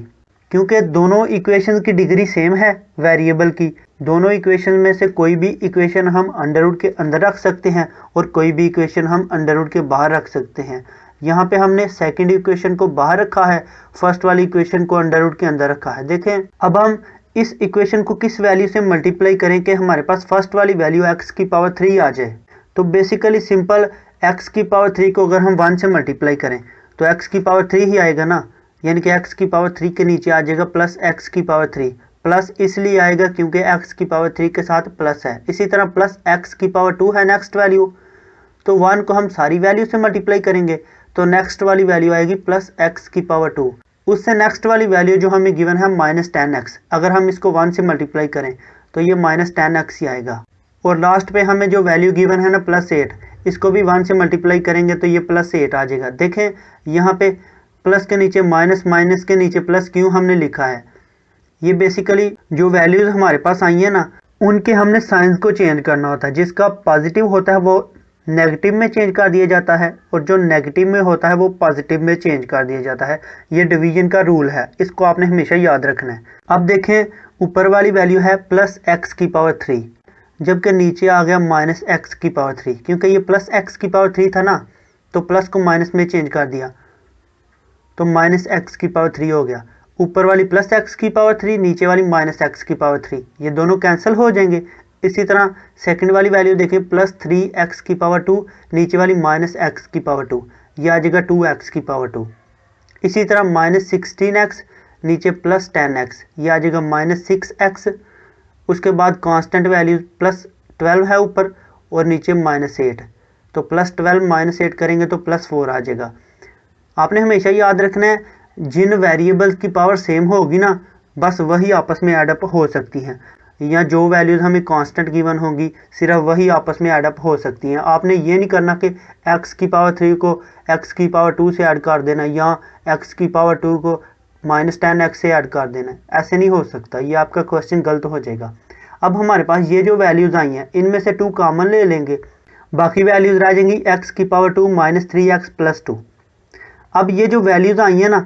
S1: क्योंकि दोनों इक्वेशन की डिग्री सेम है वेरिएबल की, दोनों इक्वेशन में से कोई भी इक्वेशन हम अंडर रूट के अंदर रख सकते हैं और कोई भी इक्वेशन हम अंडर रूट के बाहर रख सकते हैं। यहाँ पे हमने सेकंड इक्वेशन को बाहर रखा है, फर्स्ट वाली इक्वेशन को अंडर रूट के अंदर रखा है। देखें अब हम इस इक्वेशन को किस वैल्यू से मल्टीप्लाई करें कि हमारे पास फर्स्ट वाली वैल्यू x की पावर 3 आ जाए। तो बेसिकली सिंपल x की पावर 3 को अगर हम 1 से मल्टीप्लाई करें तो x की पावर 3 ही आएगा ना, यानी कि x की पावर 3 के नीचे आ जाएगा प्लस x की पावर 3। प्लस इसलिए आएगा क्योंकि x की पावर 3 के साथ प्लस है। इसी तरह प्लस x की पावर 2 है नेक्स्ट वैल्यू, तो 1 को हम सारी वैल्यू से मल्टीप्लाई करेंगे तो नेक्स्ट वाली वैल्यू आएगी प्लस x की पावर 2। उससे नेक्स्ट वाली वैल्यू जो हमें गिवन है माइनस 10x, अगर हम इसको 1 से मल्टीप्लाई करें तो ये माइनस 10x ही आएगा। और लास्ट पे हमें जो वैल्यू गिवन है ना प्लस 8, इसको भी 1 से मल्टीप्लाई करेंगे तो ये प्लस 8 आ जाएगा। देखें यहाँ पे प्लस के नीचे माइनस, माइनस के नीचे प्लस क्यों हमने लिखा है, ये बेसिकली जो वैल्यूज़ हमारे पास आई है ना उनके हमने साइंस को चेंज करना होता है। जिसका पॉजिटिव होता है वो नेगेटिव में चेंज कर दिया जाता है और जो नेगेटिव में होता है वो पॉजिटिव में चेंज कर दिया जाता है। ये डिवीजन का रूल है, इसको आपने हमेशा याद रखना है। अब देखें ऊपर वाली वैल्यू है प्लस x की पावर 3, जबकि नीचे आ गया माइनस एक्स की पावर 3, क्योंकि ये प्लस एक्स की पावर 3 था ना, तो प्लस को माइनस में चेंज कर दिया तो माइनस एक्स की पावर 3 हो गया। ऊपर वाली प्लस एक्स की पावर 3, नीचे वाली माइनस एक्स की पावर 3, ये दोनों कैंसिल हो जाएंगे। इसी तरह सेकंड वाली वैल्यू देखें, प्लस 3x की पावर 2, नीचे वाली माइनस एक्स की पावर 2, ये आ जाएगा 2x की पावर 2। इसी तरह माइनस 16x, नीचे प्लस 10x, ये आ जाएगा माइनस 6x। उसके बाद कांस्टेंट वैल्यू प्लस 12 है ऊपर और नीचे माइनस 8, तो प्लस 12 माइनस 8 करेंगे तो प्लस 4 आ जाएगा। आपने हमेशा याद रखना है, जिन वेरिएबल्स की पावर सेम होगी ना, बस वही आपस में एडअप हो सकती हैं, या जो वैल्यूज़ हमें कांस्टेंट गिवन होंगी सिर्फ वही आपस में एडअप हो सकती हैं। आपने ये नहीं करना कि x की पावर 3 को x की पावर 2 से ऐड कर देना या x की पावर 2 को माइनस 10x से ऐड कर देना, ऐसे नहीं हो सकता, ये आपका क्वेश्चन गलत हो जाएगा। अब हमारे पास ये जो वैल्यूज़ आई हैं इनमें से 2 कॉमन ले लेंगे, बाकी वैल्यूज़ रह जाएंगी x की पावर 2 माइनस 3x प्लस 2। अब ये जो वैल्यूज़ आई हैं ना,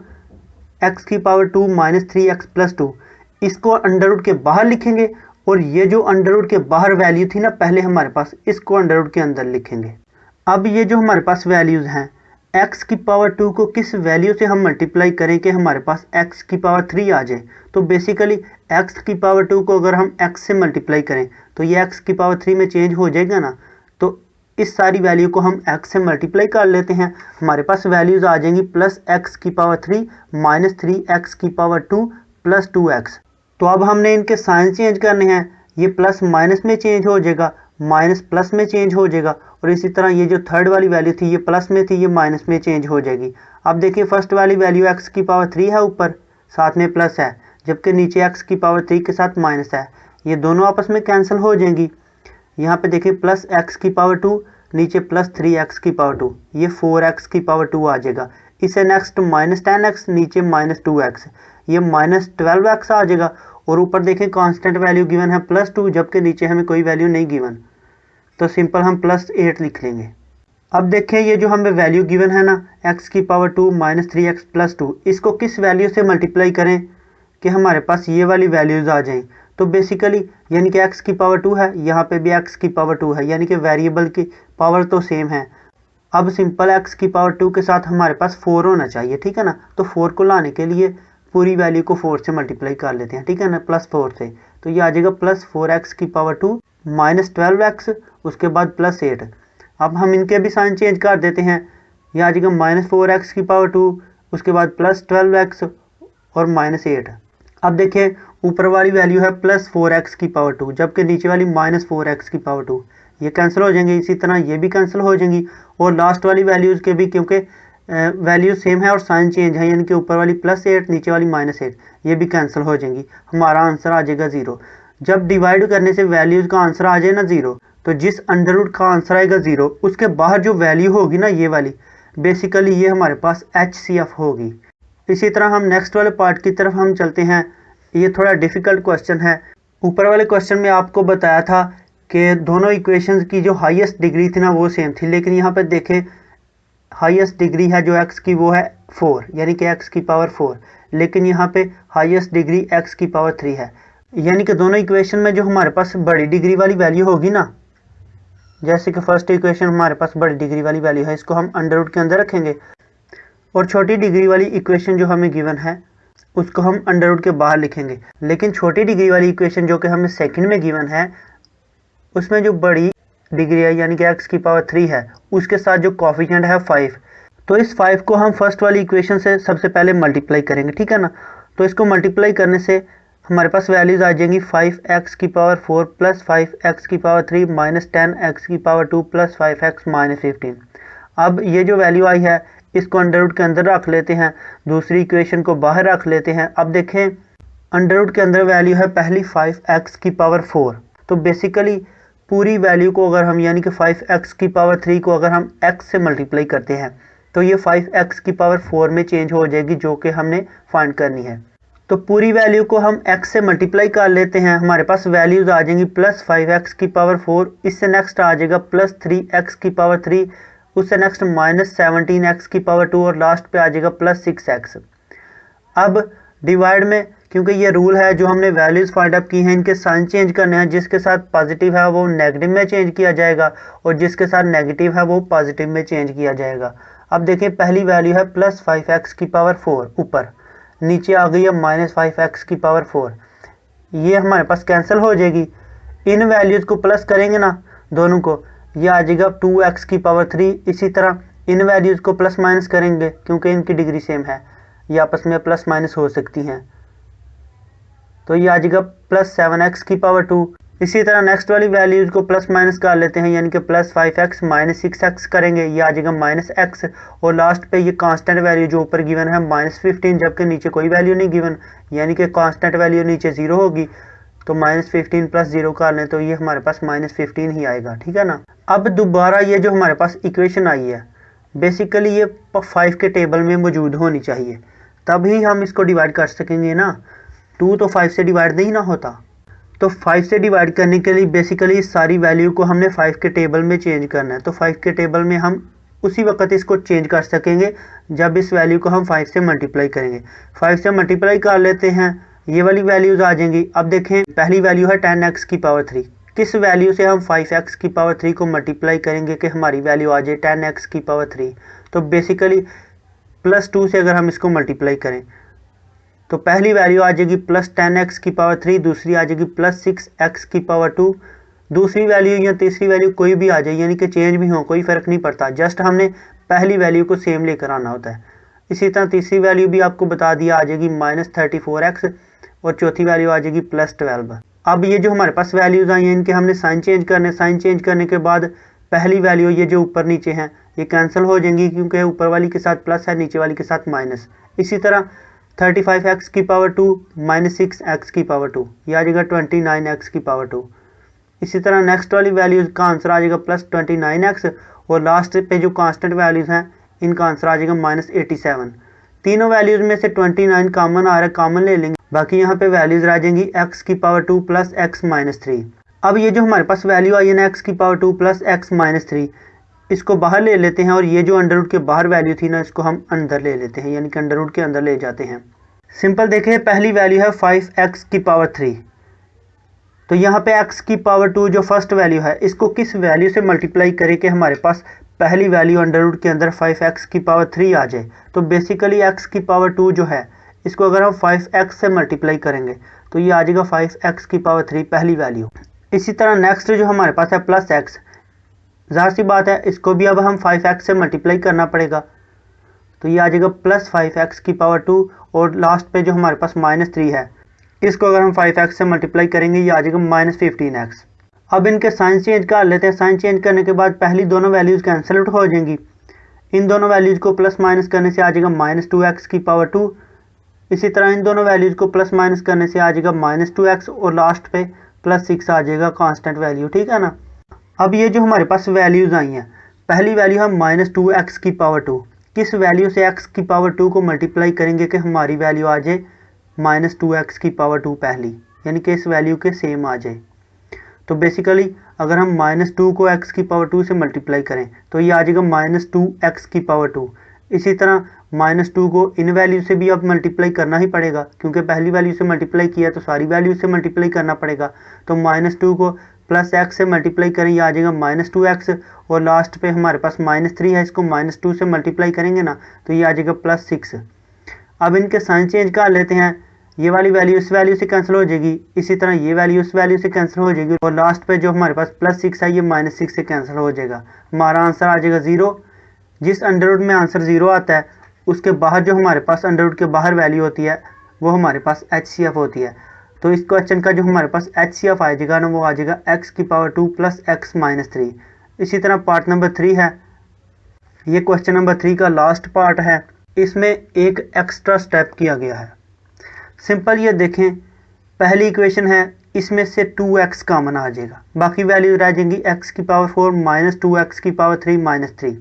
S1: x की पावर 2 माइनस 3x प्लस 2, इसको अंडर रूट के बाहर लिखेंगे, और ये जो अंडर रूट के बाहर वैल्यू थी ना पहले हमारे पास, इसको अंडर रूट के अंदर लिखेंगे। अब ये जो हमारे पास वैल्यूज़ हैं, x की पावर 2 को किस वैल्यू से हम मल्टीप्लाई करें कि हमारे पास x की पावर 3 आ जाए, तो बेसिकली x की पावर 2 को अगर हम x से मल्टीप्लाई करें तो ये x की पावर 3 में चेंज हो जाएगा ना, तो इस सारी वैल्यू को हम x से मल्टीप्लाई कर लेते हैं। हमारे पास वैल्यूज़ आ जाएंगी प्लस x की पावर 3 माइनस 3x की पावर 2 प्लस 2x। तो अब हमने इनके साइन चेंज करने हैं, ये प्लस माइनस में चेंज हो जाएगा, माइनस प्लस में चेंज हो जाएगा, और इसी तरह ये जो थर्ड वाली वैल्यू थी ये प्लस में थी, ये माइनस में चेंज हो जाएगी। अब देखिए फर्स्ट वाली वैल्यू x की पावर 3 है ऊपर, साथ में प्लस है, जबकि नीचे x की पावर 3 के साथ माइनस है, ये दोनों आपस में कैंसिल हो जाएंगी। यहाँ पे देखिए प्लस x की पावर 2, नीचे प्लस 3x की पावर 2, ये 4x की पावर 2 आ जाएगा। इसे नेक्स्ट माइनस 10x, नीचे माइनस 2x, ये माइनस 12x आ जाएगा, और ऊपर देखें कांस्टेंट वैल्यू गिवन है प्लस 2, जबकि नीचे हमें कोई वैल्यू नहीं गिवन, तो सिंपल हम प्लस 8 लिख लेंगे। अब देखें ये जो हमें वैल्यू गिवन है ना, x की पावर 2 माइनस 3x प्लस 2, इसको किस वैल्यू से मल्टीप्लाई करें कि हमारे पास ये वाली वैल्यूज़ आ जाएं, तो बेसिकली यानी कि x की पावर 2 है, यहाँ पे भी x की पावर 2 है, यानी कि वेरिएबल की पावर तो सेम है। अब सिंपल x की पावर 2 के साथ हमारे पास 4 होना चाहिए, ठीक है ना, तो 4 को लाने के लिए पूरी वैल्यू को 4 से मल्टीप्लाई कर लेते हैं, ठीक है ना, प्लस 4 से, तो ये आ जाएगा प्लस 4x की पावर 2 माइनस 12x, उसके बाद प्लस 8। अब हम इनके भी साइन चेंज कर देते हैं, ये आ जाएगा माइनस 4x की पावर 2, उसके बाद प्लस 12x और माइनस 8। अब देखिए ऊपर वाली वैल्यू है प्लस 4x की पावर 2, जबकि नीचे वाली माइनस 4x की पावर 2, ये कैंसिल हो जाएंगे, इसी तरह ये भी कैंसिल हो जाएंगी, और लास्ट वाली वैल्यूज़ के भी, क्योंकि वैल्यू सेम है और साइन चेंज है, यानी कि ऊपर वाली प्लस 8 नीचे वाली माइनस 8, ये भी कैंसिल हो जाएंगी। हमारा आंसर आ जाएगा 0। जब डिवाइड करने से वैल्यूज़ का आंसर आ जाए ना 0, तो जिस अंडर रूट का आंसर आएगा 0, उसके बाहर जो वैल्यू होगी ना ये वाली, बेसिकली ये हमारे पास HCF होगी। इसी तरह हम नेक्स्ट वाले पार्ट की तरफ हम चलते हैं। ये थोड़ा डिफ़िकल्ट क्वेश्चन है। ऊपर वाले क्वेश्चन में आपको बताया था कि दोनों इक्वेशंस की जो हाईएस्ट डिग्री थी ना वो सेम थी, लेकिन यहाँ पर देखें हाईएस्ट डिग्री है जो x की वो है 4, यानी कि x की पावर 4, लेकिन यहाँ पे हाईएस्ट डिग्री x की पावर 3 है, यानी कि दोनों इक्वेशन में जो हमारे पास बड़ी डिग्री वाली वैल्यू होगी ना, जैसे कि फर्स्ट इक्वेशन हमारे पास बड़ी डिग्री वाली वैल्यू है, इसको हम अंडर रूट के अंदर रखेंगे, और छोटी डिग्री वाली इक्वेशन जो हमें गिवन है उसको हम अंडर रूट के बाहर लिखेंगे। लेकिन छोटी डिग्री वाली इक्वेशन जो कि हमें सेकंड में गिवन है, उसमें जो बड़ी डिग्री है यानी कि x की पावर 3 है, उसके साथ जो कोफिशिएंट है 5, तो इस 5 को हम फर्स्ट वाली इक्वेशन से सबसे पहले मल्टीप्लाई करेंगे, ठीक है ना। तो इसको मल्टीप्लाई करने से हमारे पास वैल्यूज़ आ जाएंगी 5x की पावर 4 प्लस 5x की पावर 3 माइनस 10x की पावर 2 प्लस 5x माइनस 15। अब ये जो वैल्यू आई है इसको अंडर रूट के अंदर रख लेते हैं, दूसरी इक्वेशन को बाहर रख लेते हैं। अब देखें अंडर रूट के अंदर वैल्यू है पहली 5x की पावर 4, तो बेसिकली पूरी वैल्यू को अगर हम यानी कि 5x की पावर 3 को अगर हम x से मल्टीप्लाई करते हैं तो ये 5x की पावर 4 में चेंज हो जाएगी, जो कि हमने फाइंड करनी है। तो पूरी वैल्यू को हम x से मल्टीप्लाई कर लेते हैं, हमारे पास वैल्यूज़ आ जाएंगी प्लस 5x की पावर 4, इससे नेक्स्ट आ जाएगा प्लस 3x की पावर 3, उससे नेक्स्ट माइनस 17x की पावर 2, और लास्ट पे आ जाएगा प्लस 6x। अब डिवाइड में क्योंकि ये रूल है जो हमने वैल्यूज़ फाइंड आउट की हैं इनके साइन चेंज करने हैं। जिसके साथ पॉजिटिव है वो नेगेटिव में चेंज किया जाएगा और जिसके साथ नेगेटिव है वो पॉजिटिव में चेंज किया जाएगा। अब देखिए पहली वैल्यू है प्लस 5x की पावर 4 ऊपर, नीचे आ गई है माइनस 5x की पावर 4। ये हमारे पास कैंसिल हो जाएगी। इन वैल्यूज़ को प्लस करेंगे ना दोनों को, ये आ जाएगा 2x की पावर 3। इसी तरह इन वैल्यूज़ को प्लस माइनस करेंगे क्योंकि इनकी डिग्री सेम है, ये आपस में प्लस माइनस हो सकती हैं, तो ये आ जाएगा प्लस 7x की पावर 2। इसी तरह नेक्स्ट वाली वैल्यूज़ को प्लस माइनस कर लेते हैं, यानी कि प्लस 5x माइनस 6x करेंगे, ये आ जाएगा माइनस x। और लास्ट पे ये कांस्टेंट वैल्यू जो ऊपर गिवन है माइनस 15, जबकि नीचे कोई वैल्यू नहीं गिवन, यानी कि कांस्टेंट वैल्यू नीचे 0 होगी, तो माइनस 15 प्लस 0 कर लें तो ये हमारे पास माइनस 15 ही आएगा, ठीक है ना। अब दोबारा ये जो हमारे पास इक्वेशन आई है बेसिकली ये 5 के टेबल में मौजूद होनी चाहिए, तभी हम इसको डिवाइड कर सकेंगे ना। 2 तो 5 से डिवाइड नहीं ना होता, तो 5 से डिवाइड करने के लिए बेसिकली सारी वैल्यू को हमने 5 के टेबल में चेंज करना है। तो 5 के टेबल में हम उसी वक्त इसको चेंज कर सकेंगे जब इस वैल्यू को हम 5 से मल्टीप्लाई करेंगे। 5 से मल्टीप्लाई कर लेते हैं, ये वाली वैल्यूज़ आ जाएंगी। अब देखें पहली वैल्यू है 10x की पावर 3, किस वैल्यू से हम 5x की पावर 3 को मल्टीप्लाई करेंगे कि हमारी वैल्यू आ जाए 10x की पावर 3। तो बेसिकली प्लस 2 से अगर हम इसको मल्टीप्लाई करें तो पहली वैल्यू आ जाएगी प्लस 10x की पावर 3, दूसरी आ जाएगी प्लस 6x की पावर 2। दूसरी वैल्यू या तीसरी वैल्यू कोई भी आ जाए, यानी कि चेंज भी हो कोई फ़र्क नहीं पड़ता, जस्ट हमने पहली वैल्यू को सेम लेकर आना होता है। इसी तरह तीसरी वैल्यू भी आपको बता दिया, आ जाएगी माइनस 34x और चौथी वैल्यू आ जाएगी प्लस 12। अब ये जो हमारे पास वैल्यूज़ आई हैं इनके हमने साइन चेंज करने, साइन चेंज करने के बाद पहली वैल्यू ये जो ऊपर नीचे हैं ये कैंसिल हो जाएंगी क्योंकि ऊपर वाली के साथ प्लस है, नीचे वाली के साथ माइनस। इसी तरह 35x की पावर 2 माइनस 6x की पावर 2, ये आ जाएगा 29x की पावर 2। इसी तरह नेक्स्ट वाली वैल्यूज़ का आंसर आ जाएगा प्लस 29x और लास्ट पे जो कांस्टेंट वैल्यूज़ हैं इनका आंसर आ जाएगा माइनस 87। तीनों वैल्यूज़ में से 29 कॉमन आ रहा है, कॉमन ले लेंगे, बाकी यहाँ पे वैल्यूज़ रह जाएंगी x की पावर 2 प्लस x माइनस 3। अब ये जो हमारे पास वैल्यू आई है ना x की पावर 2 प्लस x माइनस 3, इसको बाहर ले लेते हैं और ये जो अंडर रूट के बाहर वैल्यू थी ना इसको हम अंदर ले लेते हैं, यानी कि अंडर रूट के अंदर ले जाते हैं। सिंपल देखें पहली वैल्यू है 5x की पावर 3, तो यहाँ पे x की पावर 2 जो फर्स्ट वैल्यू है इसको किस वैल्यू से मल्टीप्लाई करें कि हमारे पास पहली वैल्यू अंडर रूट के अंदर 5x की पावर 3 आ जाए। तो बेसिकली x की पावर 2 जो है इसको अगर हम 5x से मल्टीप्लाई करेंगे तो ये आ जाएगा 5x की पावर 3 पहली वैल्यू। इसी तरह नेक्स्ट जो हमारे पास है प्लस x, ज़ाहिर सी बात है इसको भी अब हम 5x से मल्टीप्लाई करना पड़ेगा, तो ये आ जाएगा प्लस 5x की पावर 2 और लास्ट पे जो हमारे पास माइनस 3 है इसको अगर हम 5x से मल्टीप्लाई करेंगे ये आ जाएगा माइनस 15x। अब इनके साइन चेंज कर लेते हैं, साइन चेंज करने के बाद पहली दोनों वैल्यूज़ कैंसिल आउट हो जाएंगी, इन दोनों वैल्यूज़ को प्लस माइनस करने से आ जाएगा माइनस 2x की पावर 2। इसी तरह इन दोनों वैल्यूज़ को प्लस माइनस करने से आ जाएगा माइनस 2x और लास्ट पे प्लस 6 आ जाएगा कांस्टेंट वैल्यू, ठीक है ना। अब ये जो हमारे पास वैल्यूज़ आई हैं, पहली वैल्यू है माइनस 2x की पावर 2, किस वैल्यू से x की पावर 2 को मल्टीप्लाई करेंगे कि हमारी वैल्यू आ जाए माइनस 2x की पावर 2 पहली, यानी कि इस वैल्यू के सेम आ जाए। तो बेसिकली अगर हम माइनस 2 को x की पावर 2 से मल्टीप्लाई करें तो ये आ जाएगा माइनस 2x की पावर 2। इसी तरह माइनस 2 को इन वैल्यू से भी अब मल्टीप्लाई करना ही पड़ेगा क्योंकि पहली वैल्यू से मल्टीप्लाई किया तो सारी वैल्यू से मल्टीप्लाई करना पड़ेगा। तो माइनस 2 को प्लस x से मल्टीप्लाई करें, ये आ जाएगा माइनस 2x और लास्ट पे हमारे पास माइनस 3 है, इसको माइनस 2 से मल्टीप्लाई करेंगे ना तो ये आ जाएगा प्लस 6। अब इनके साइन चेंज कर लेते हैं, ये वाली वैल्यू इस वैल्यू से कैंसिल हो जाएगी, इसी तरह ये वैल्यू इस वैल्यू से कैंसिल हो जाएगी और लास्ट पे जो हमारे पास प्लस 6 है ये माइनस 6 से कैंसिल हो जाएगा। हमारा आंसर आ जाएगा 0। जिस अंडर रूट में आंसर 0 आता है उसके बाहर जो हमारे पास अंडर रूट के बाहर वैल्यू होती है वो हमारे पास HCF होती है। तो इस क्वेश्चन का जो हमारे पास HCF आ जाएगा ना वो आ जाएगा x की पावर 2 प्लस x माइनस 3। इसी तरह पार्ट नंबर 3 है, ये क्वेश्चन नंबर 3 का लास्ट पार्ट है, इसमें एक एक्स्ट्रा स्टेप किया गया है। सिंपल ये देखें पहली इक्वेशन है इसमें से 2x कॉमन आ जाएगा, बाकी वैल्यू रह जाएंगी x की पावर 4 माइनस 2x की पावर 3 माइनस 3।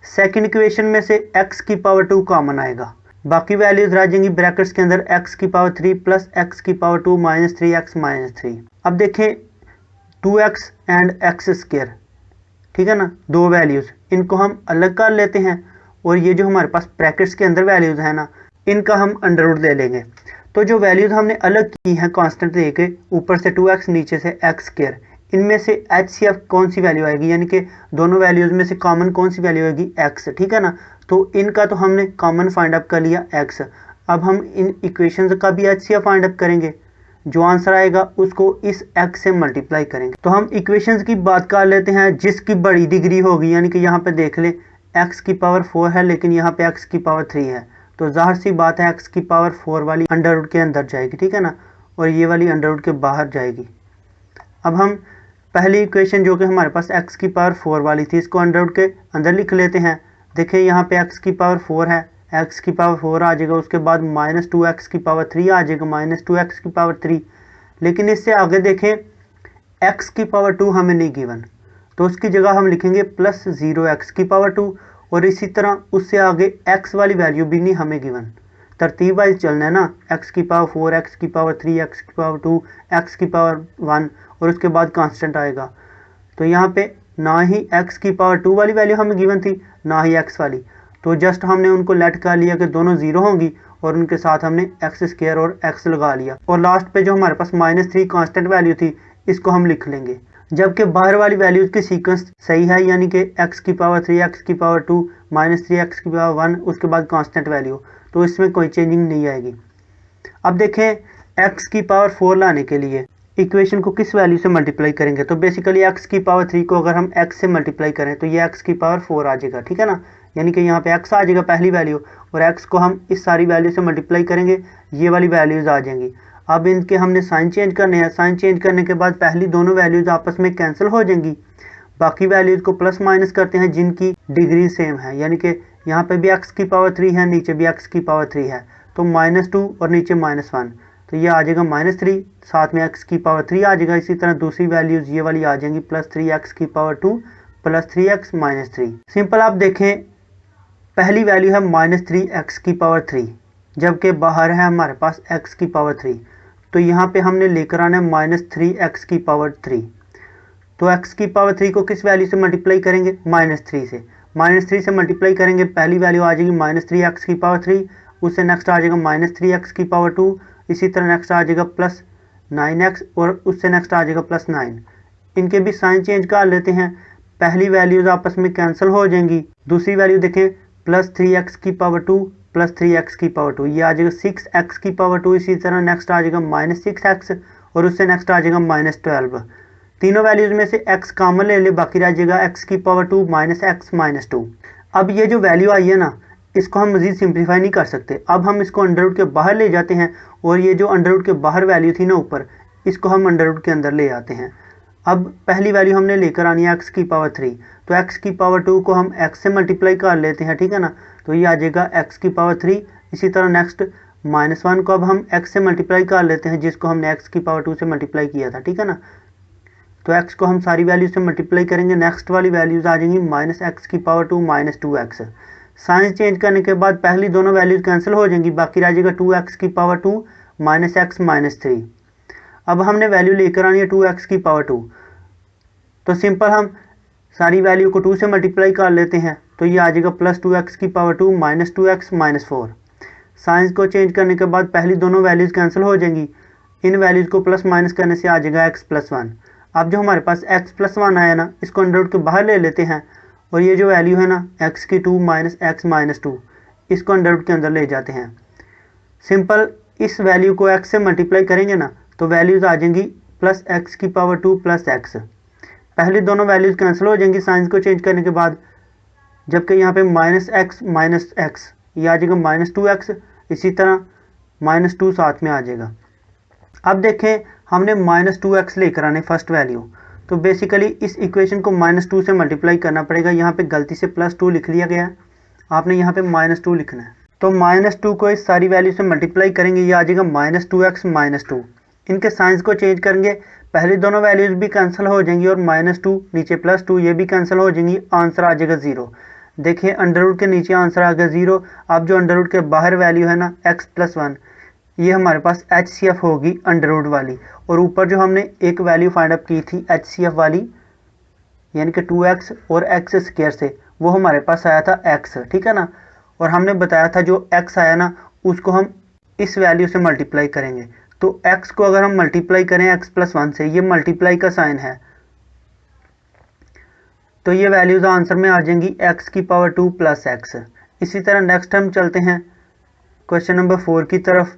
S1: सेकेंड इक्वेशन में से x की पावर 2 कॉमन आएगा, बाकी वैल्यूज रह जाएंगी ब्रैकेट्स के अंदर x की पावर 3 प्लस x की पावर 2 माइनस 3x माइनस 3। अब देखें 2x एंड x स्क्वायर, ठीक है ना, दो वैल्यूज़ इनको हम अलग कर लेते हैं और ये जो हमारे पास ब्रैकेट्स के अंदर वैल्यूज़ है ना इनका हम अंडर रूट ले लेंगे। तो जो वैल्यूज हमने अलग की हैं कांस्टेंट देके, ऊपर से 2x नीचे से x स्क्वायर, इनमें से HCF कौन सी वैल्यू आएगी, यानी कि दोनों वैल्यूज में से कॉमन कौन सी वैल्यू आएगी, x, ठीक है ना। तो इनका तो हमने कॉमन फाइंड आउट कर लिया x। अब हम इन इक्वेशंस का भी HCF फाइंड आउट करेंगे, जो आंसर आएगा उसको इस x से मल्टीप्लाई करेंगे। तो हम इक्वेशंस की बात कर लेते हैं जिसकी बड़ी डिग्री होगी, यानी कि यहाँ पे देख ले x की पावर 4 है लेकिन यहाँ पे x की पावर 3 है, तो जाहिर सी बात है x की पावर 4 वाली अंडर रूट के अंदर जाएगी, ठीक है ना, और ये वाली अंडर रूट के बाहर जाएगी। अब हम पहली इक्वेशन जो कि हमारे पास x की पावर 4 वाली थी, इसको अंडर रूट के अंदर लिख लेते हैं। देखिए यहाँ पे x की पावर 4 है, x की पावर 4 आ जाएगा, उसके बाद -2x की पावर 3 आ जाएगा, -2x की पावर 3। लेकिन इससे आगे देखें x की पावर 2 हमें नहीं गिवन, तो उसकी जगह हम लिखेंगे +0x की पावर 2, और इसी तरह उससे आगे x वाली वैल्यू भी नहीं हमें गिवन। तरतीब वाइज चलना है ना, x की पावर 4, x की पावर 3, x की पावर 2, x की पावर 1, और उसके बाद कांस्टेंट आएगा। तो यहाँ पे ना ही x की पावर 2 वाली वैल्यू हमें गिवन थी, ना ही x वाली, तो जस्ट हमने उनको लेट कर लिया कि दोनों जीरो होंगी, और उनके साथ हमने एक्स स्क्वायर और x लगा लिया, और लास्ट पे जो हमारे पास -3 कांस्टेंट वैल्यू थी, इसको हम लिख लेंगे। जबकि बाहर वाली वैल्यूज की सीक्वेंस सही है, यानी कि x की पावर 3, x की पावर 2, -3x की पावर 1, उसके बाद कांस्टेंट वैल्यू, तो इसमें कोई चेंजिंग नहीं आएगी। अब देखें x की पावर 4 लाने के लिए इक्वेशन को किस वैल्यू से मल्टीप्लाई करेंगे, तो बेसिकली x की पावर 3 को अगर हम x से मल्टीप्लाई करें तो ये x की पावर 4 आ जाएगा, ठीक है ना, यानी कि यहाँ पे x आ जाएगा पहली वैल्यू, और x को हम इस सारी वैल्यू से मल्टीप्लाई करेंगे, ये वाली वैल्यूज आ जाएंगी। अब इनके हमने साइन चेंज करने हैं, साइन चेंज करने के बाद पहली दोनों वैल्यूज आपस में कैंसिल हो जाएंगी, बाकी वैल्यूज को प्लस माइनस करते हैं जिनकी डिग्री सेम है, यानी कि यहाँ पे भी x की पावर 3 है, नीचे भी x की पावर 3 है, तो -2 और नीचे -1, तो ये आ जाएगा -3, साथ में x की पावर 3 आ जाएगा। इसी तरह दूसरी वैल्यूज ये वाली आ जाएंगी, +3x की पावर 2 +3x -3। सिंपल आप देखें पहली वैल्यू है -3x की पावर 3, जबकि बाहर है हमारे पास x की पावर 3, तो यहाँ पे हमने लेकर आना है -3x की पावर 3। तो x की पावर 3 को किस वैल्यू से मल्टीप्लाई करेंगे, -3 से। -3 से मल्टीप्लाई करेंगे, पहली वैल्यू आ जाएगी -3x की पावर 3, उससे नेक्स्ट आ जाएगा -3x की पावर 2, इसी तरह नेक्स्ट आ जाएगा +9x, और उससे नेक्स्ट आ जाएगा +9। इनके भी साइन चेंज कर लेते हैं, पहली वैल्यूज आपस में कैंसिल हो जाएंगी। दूसरी वैल्यू देखें +3x की पावर 2 +3x की पावर 2, ये आ जाएगा 6x की पावर 2, इसी तरह नेक्स्ट आ जाएगा -6x, और उससे नेक्स्ट आ जाएगा -12। तीनों वैल्यूज में से x कॉमन ले ले, बाकी रह जाएगा x की पावर 2 -x -2। अब ये जो वैल्यू आई है ना, इसको हम मजीद सिंप्लीफाई नहीं कर सकते, अब हम इसको अंडर रूट के बाहर ले जाते हैं, और ये जो अंडर रूट के बाहर वैल्यू थी ना ऊपर, इसको हम अंडर रूट के अंदर ले आते हैं। अब पहली वैल्यू हमने लेकर आनी है x की पावर 3, तो x की पावर 2 को हम x से मल्टीप्लाई कर लेते हैं, ठीक है ना, तो ये आ जाएगा x की पावर 3। इसी तरह नेक्स्ट -1 को अब हम x से मल्टीप्लाई कर लेते हैं, जिसको हमने x की पावर 2 से मल्टीप्लाई किया था, ठीक है ना, तो x को हम सारी वैल्यू से मल्टीप्लाई करेंगे, नेक्स्ट वाली वैल्यूज आ जाएंगी -x की पावर 2 -2x। साइन चेंज करने के बाद पहली दोनों वैल्यूज कैंसिल हो जाएंगी, बाकी रह जाएगा 2x की पावर 2 -x -3। अब हमने वैल्यू लेकर आनी है 2x की पावर 2, तो सिंपल हम सारी वैल्यू को 2 से मल्टीप्लाई कर लेते हैं, तो ये आ जाएगा +2x की पावर 2 -2x -4। साइंस को चेंज करने के बाद पहली दोनों वैल्यूज कैंसिल हो जाएंगी, इन वैल्यूज को प्लस माइनस करने से आ जाएगा x+1। अब जो हमारे पास x+1 आया ना, इसको अंडर रूट के बाहर ले लेते हैं, और ये जो वैल्यू है ना x की 2 -x -2, इसको अंडर रूट के अंदर ले जाते हैं। सिंपल इस वैल्यू को x से मल्टीप्लाई करेंगे ना, तो वैल्यूज आ जाएंगी +x की पावर 2 +x। पहली दोनों वैल्यूज कैंसिल हो जाएंगी साइंस को चेंज करने के बाद, जबकि यहाँ पे -x -x ये आ जाएगा -2x, इसी तरह -2 साथ में आ जाएगा। अब देखें हमने -2x लेकर आने फर्स्ट वैल्यू, तो बेसिकली इस इक्वेशन को -2 से मल्टीप्लाई करना पड़ेगा। यहाँ पे गलती से +2 लिख लिया गया है, आपने यहाँ पे -2 लिखना है। तो -2 को इस सारी वैल्यू से मल्टीप्लाई करेंगे, ये आ जाएगा -2x -2। इनके साइंस को चेंज करेंगे, पहली दोनों वैल्यूज भी कैंसिल हो जाएंगी, और -2 नीचे +2 ये भी कैंसिल हो जाएंगी, आंसर आ जाएगा 0। देखिए अंडर रूट के नीचे आंसर आ गया 0। अब जो अंडर रूट के बाहर वैल्यू है ना x+1, ये हमारे पास HCF होगी अंडर रूट वाली, और ऊपर जो हमने एक वैल्यू फाइंड अप की थी HCF वाली, यानी कि 2x और x स्क्वायर से, वो हमारे पास आया था x, ठीक है ना, और हमने बताया था जो x आया ना, उसको हम इस वैल्यू से मल्टीप्लाई करेंगे। तो x को अगर हम मल्टीप्लाई करें x प्लस 1 से, ये मल्टीप्लाई का साइन है, तो ये वैल्यूज आंसर में आ जाएंगी x की पावर 2 प्लस x। इसी तरह नेक्स्ट हम चलते हैं क्वेश्चन नंबर 4 की तरफ।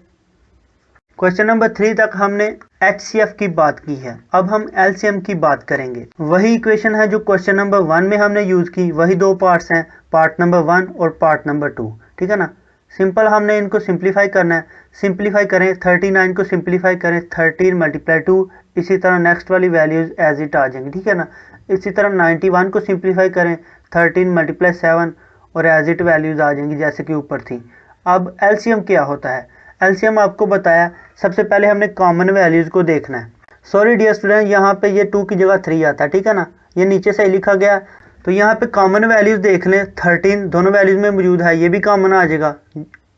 S1: क्वेश्चन नंबर 3 तक हमने HCF की बात की है, अब हम LCM की बात करेंगे। वही इक्वेशन है जो क्वेश्चन नंबर 1 में हमने यूज की, वही दो पार्ट्स हैं, पार्ट नंबर 1 और पार्ट नंबर 2, ठीक है ना। सिंपल हमने इनको सिंप्लीफाई करना है। सिंप्लीफाई करें, 39 को सिंप्लीफाई करें, 13 मल्टीप्लाई 2, इसी तरह नेक्स्ट वाली वैल्यूज एज इट आ जाएंगी, ठीक है ना। इसी तरह 91 को सिंप्लीफाई करें, 13 मल्टीप्लाई 7 और एज इट वैल्यूज आ जाएंगी जैसे कि ऊपर थी। अब एलसीएम क्या होता है? एलसीएम आपको बताया, सबसे पहले हमने कॉमन वैल्यूज को देखना है। सॉरी डियर स्टूडेंट, यहाँ पे ये 2 की जगह 3 आता है, ठीक है ना, ये नीचे से लिखा गया। तो यहाँ पे कॉमन वैल्यूज देख लें, 13 दोनों वैल्यूज में मौजूद है, ये भी कॉमन आ जाएगा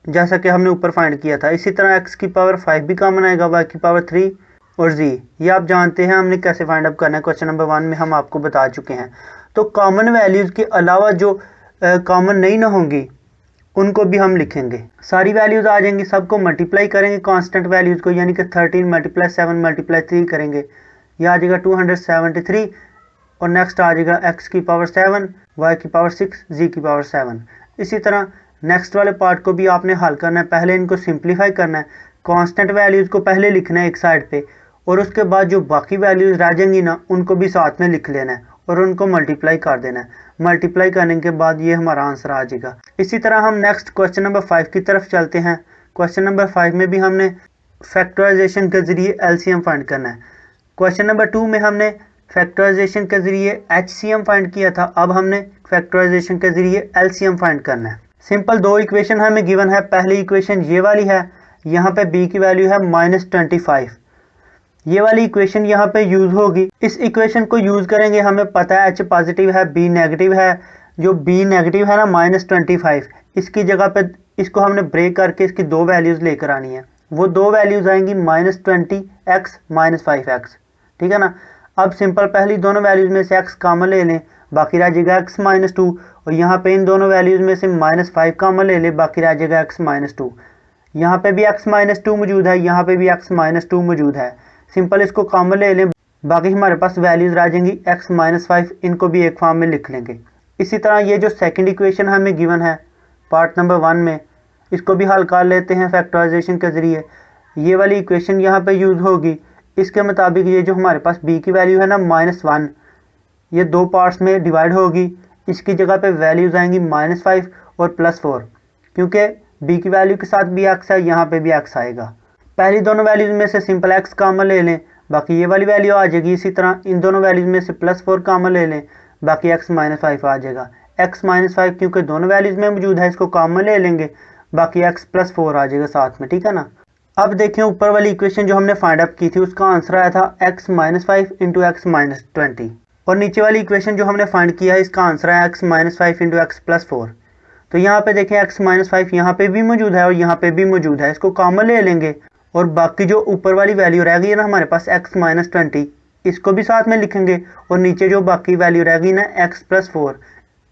S1: जैसा कि हमने ऊपर फाइंड किया था। इसी तरह x की पावर 5 भी कॉमन आएगा, y की पावर 3 और z, ये आप जानते हैं हमने कैसे फाइंड अप करना है, क्वेश्चन नंबर 1 में हम आपको बता चुके हैं। तो कॉमन वैल्यूज के अलावा जो कॉमन नहीं ना होंगी उनको भी हम लिखेंगे। सारी वैल्यूज आ जाएंगी, सबको मल्टीप्लाई करेंगे कांस्टेंट वैल्यूज को, यानी कि 13 मल्टीप्लाई 7 मल्टीप्लाई 3 करेंगे, ये आ जाएगा 273 और नेक्स्ट आ जाएगा x की पावर 7, y की पावर 6, z की पावर 7। इसी तरह नेक्स्ट वाले पार्ट को भी आपने हल करना है। पहले इनको सिंप्लीफाई करना है, कांस्टेंट वैल्यूज को पहले लिखना है एक साइड पे, और उसके बाद जो बाकी वैल्यूज रह जाएंगी ना उनको भी साथ में लिख लेना है और उनको मल्टीप्लाई कर देना है। मल्टीप्लाई करने के बाद ये हमारा आंसर आ जाएगा। इसी तरह हम नेक्स्ट क्वेश्चन नंबर 5 की तरफ चलते हैं। क्वेश्चन नंबर 5 में भी हमने फैक्टराइजेशन के जरिए एलसीएम फाइंड करना है। क्वेश्चन नंबर 2 में हमने फैक्टराइजेशन के जरिए एचसीएम फाइंड किया था, अब हमने फैक्टराइजेशन के जरिए एलसीएम फाइंड करना है। सिंपल दो इक्वेशन हमें गिवन है। पहली इक्वेशन ये वाली है, यहाँ पे b की वैल्यू है -25, ये वाली इक्वेशन यहाँ पे यूज होगी। इस इक्वेशन को यूज करेंगे, हमें पता है h पॉजिटिव है, b नेगेटिव है। जो b नेगेटिव है ना -25, इसकी जगह पे इसको हमने ब्रेक करके इसकी दो वैल्यूज लेकर आनी है। वो दो वैल्यूज आएंगी -20x -5x, ठीक है ना। अब सिंपल पहली दोनों वैल्यूज में से x कॉमन ले लें, बाकी रह जाएगा x -2, और यहाँ पे इन दोनों वैल्यूज में से -5 कॉमन ले लें, बाकी रह जाएगा x -2। यहाँ पे भी x -2 मौजूद है, यहाँ पे भी x -2 मौजूद है। सिंपल इसको कॉमन ले लें, बाकी हमारे पास वैल्यूज रह जाएंगी x -5, इनको भी एक फॉर्म में लिख लेंगे। इसी तरह ये जो सेकंड इक्वेशन हमें गिवन है पार्ट नंबर 1 में, इसको भी हल कर लेते हैं फैक्टराइजेशन के जरिए। ये वाली इक्वेशन यहाँ पे यूज होगी। इसके मुताबिक ये जो हमारे पास b की वैल्यू है ना -1, ये दो पार्ट्स में डिवाइड होगी। इसकी जगह पे वैल्यूज आएंगी -5 और +4, क्योंकि b की वैल्यू के साथ भी x है, यहाँ पे भी x आएगा। पहली दोनों वैल्यूज में से सिंपल x कॉमन ले लें, बाकी ये वाली वैल्यू आ जाएगी। इसी तरह इन दोनों वैल्यूज में से +4 कॉमन ले लें, बाकी x -5 आ जाएगा। x -5 क्योंकि दोनों वैल्यूज में मौजूद है, इसको कॉमन ले लेंगे, बाकी x +4 आ जाएगा साथ में, ठीक है ना। अब देखें ऊपर वाली इक्वेशन जो हमने फाइंड अप की थी, उसका आंसर आया था x -5 इंटू x -20, और नीचे वाली इक्वेशन जो हमने फाइंड किया है, इसका आंसर है x -5 इंटू x +4। तो यहाँ पे देखें x -5 यहाँ पे भी मौजूद है और यहाँ पे भी मौजूद है, इसको कॉमन ले लेंगे, और बाकी जो ऊपर वाली वैल्यू रह गई है ना हमारे पास x -20, इसको भी साथ में लिखेंगे, और नीचे जो बाकी वैल्यू रह गई ना x +4,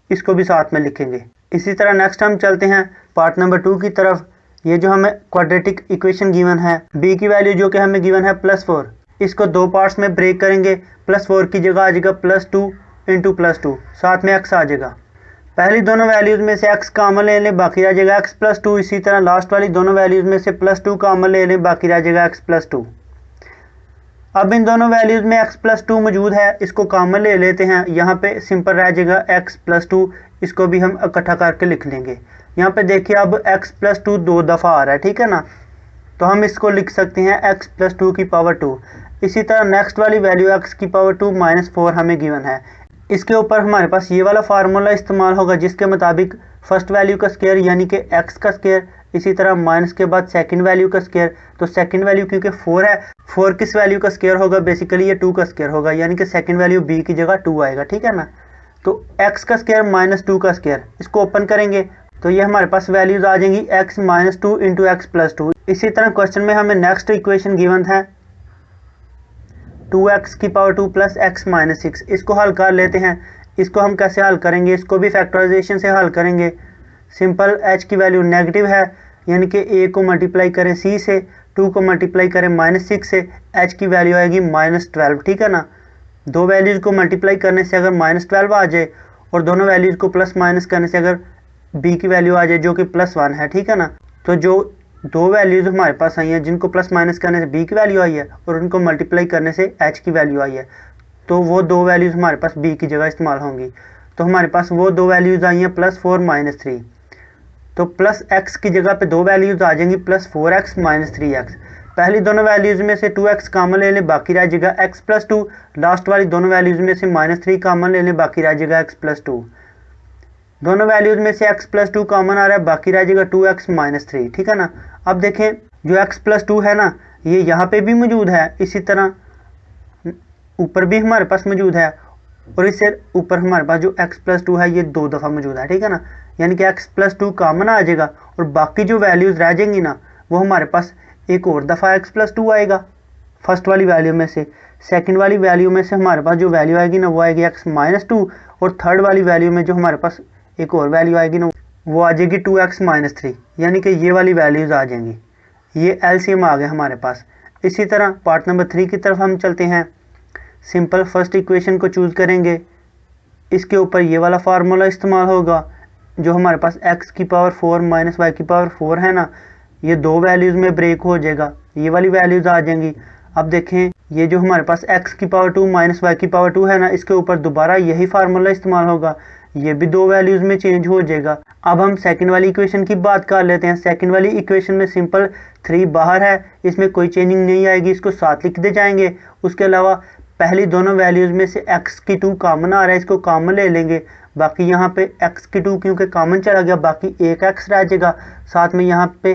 S1: इसको भी साथ में लिखेंगे। इसी तरह नेक्स्ट हम चलते हैं पार्ट नंबर 2 की तरफ। ये जो हमें क्वाड्रेटिक इक्वेशन गिवन है, b की वैल्यू जो कि हमें गिवन है +4, इसको दो पार्ट्स में ब्रेक करेंगे। +4 की जगह आ जाएगा +2 इंटू +2, साथ में x आ जाएगा। पहली दोनों वैल्यूज में से x कॉमन ले लें, बाकी रह जाएगा x +2। इसी तरह लास्ट वाली दोनों वैल्यूज में से +2 कॉमन ले लें, बाकी रह जाएगा x +2। अब इन दोनों वैल्यूज में x +2 मौजूद है, इसको कॉमन ले लेते हैं। यहाँ पे सिंपल रह जाएगा x +2, इसको भी हम इकट्ठा करके लिख लेंगे। यहाँ पे देखिए अब x +2 दो दफ़ा आ रहा है, ठीक है ना, तो हम इसको लिख सकते हैं x +2 की पावर 2। इसी तरह नेक्स्ट वाली वैल्यू x की पावर 2 -4 हमें गिवन है। इसके ऊपर हमारे पास ये वाला फार्मूला इस्तेमाल होगा, जिसके मुताबिक फर्स्ट वैल्यू का स्क्वायर यानी कि x का स्क्वायर, इसी तरह माइनस के बाद सेकंड वैल्यू का स्क्वायर। तो सेकंड वैल्यू क्योंकि 4 है, 4 किस वैल्यू का स्क्वायर होगा, बेसिकली ये 2 का स्क्वायर होगा, यानी कि सेकंड वैल्यू b की जगह 2 आएगा, ठीक है ना। तो x का स्क्वायर -2 का स्क्वायर, इसको ओपन करेंगे तो ये हमारे पास वैल्यूज आ जाएंगी x -2 इंटू x +2। इसी तरह क्वेश्चन में हमें नेक्स्ट इक्वेशन गिवन है 2x की पावर 2 प्लस x -6, इसको हल कर लेते हैं। इसको हम कैसे हल करेंगे, इसको भी फैक्टराइजेशन से हल करेंगे। सिंपल h की वैल्यू नेगेटिव है, यानी कि a को मल्टीप्लाई करें c से, 2 को मल्टीप्लाई करें -6 से, h की वैल्यू आएगी -12, ठीक है ना। दो वैल्यूज़ को मल्टीप्लाई करने से अगर -12 आ जाए और दोनों वैल्यूज़ को प्लस माइनस करने से अगर b की वैल्यू आ जाए जो कि +1 है, ठीक है ना। तो जो दो वैल्यूज़ हमारे पास आई हैं जिनको प्लस माइनस करने से b की वैल्यू आई है और उनको मल्टीप्लाई करने से h की वैल्यू आई है, तो वो दो वैल्यूज़ हमारे पास b की जगह इस्तेमाल होंगी। तो हमारे पास वो दो वैल्यूज़ आई हैं +4 -3, तो प्लस x की जगह पे दो वैल्यूज़ आ जाएंगी +4x -3x। पहली दोनों वैल्यूज़ में से 2x कॉमन ले लें, बाकी रह जाएगा x + 2। लास्ट वाली दोनों वैल्यूज़ में से -3 कॉमन ले लें, बाकी रह जाएगा x + 2। दोनों वैल्यूज़ में से x + 2 कॉमन आ रहा है, बाकी रह जाएगा 2x -3, ठीक है ना। अब देखें जो x + 2 है ना, ये यहाँ पे भी मौजूद है, इसी तरह ऊपर भी हमारे पास मौजूद है, और इससे ऊपर हमारे पास जो x + 2 है ये 2 दफ़ा मौजूद है, ठीक है ना। यानी कि x + 2 कॉमन आ जाएगा और बाकी जो वैल्यूज़ रह जाएंगी ना वो हमारे पास एक और दफ़ा x + 2 आएगा फर्स्ट वाली वैल्यू में से। सेकंड वाली वैल्यू में से हमारे पास जो वैल्यू आएगी ना वो आएगी x - 2, और थर्ड वाली वैल्यू में जो हमारे पास एक और वैल्यू आएगी ना वो आ जाएगी 2x - 3, यानी कि ये वाली वैल्यूज़ आ जाएंगी। ये एलसीएम आ गया हमारे पास। इसी तरह पार्ट नंबर 3 की तरफ हम चलते हैं। सिंपल फर्स्ट इक्वेशन को चूज़ करेंगे, इसके ऊपर ये वाला फार्मूला इस्तेमाल होगा जो हमारे पास x⁴ - y⁴ है ना, ये दो वैल्यूज़ में ब्रेक हो जाएगा, ये वाली वैल्यूज़ आ जाएंगी। अब देखें ये जो हमारे पास x⁴ - y⁴ है ना, इसके ऊपर दोबारा यही फार्मूला इस्तेमाल होगा, ये भी दो वैल्यूज़ में चेंज हो जाएगा। अब हम सेकंड वाली इक्वेशन की बात कर लेते हैं। सेकंड वाली इक्वेशन में सिंपल 3 बाहर है, इसमें कोई चेंजिंग नहीं आएगी, इसको साथ लिखते जाएंगे। उसके अलावा पहली दोनों वैल्यूज़ में से x की 2 कॉमन आ रहा है, इसको कॉमन ले लेंगे। बाकी यहाँ पे x की 2 क्योंकि कॉमन चला गया, बाकी एक x रह जाएगा। साथ में यहाँ पे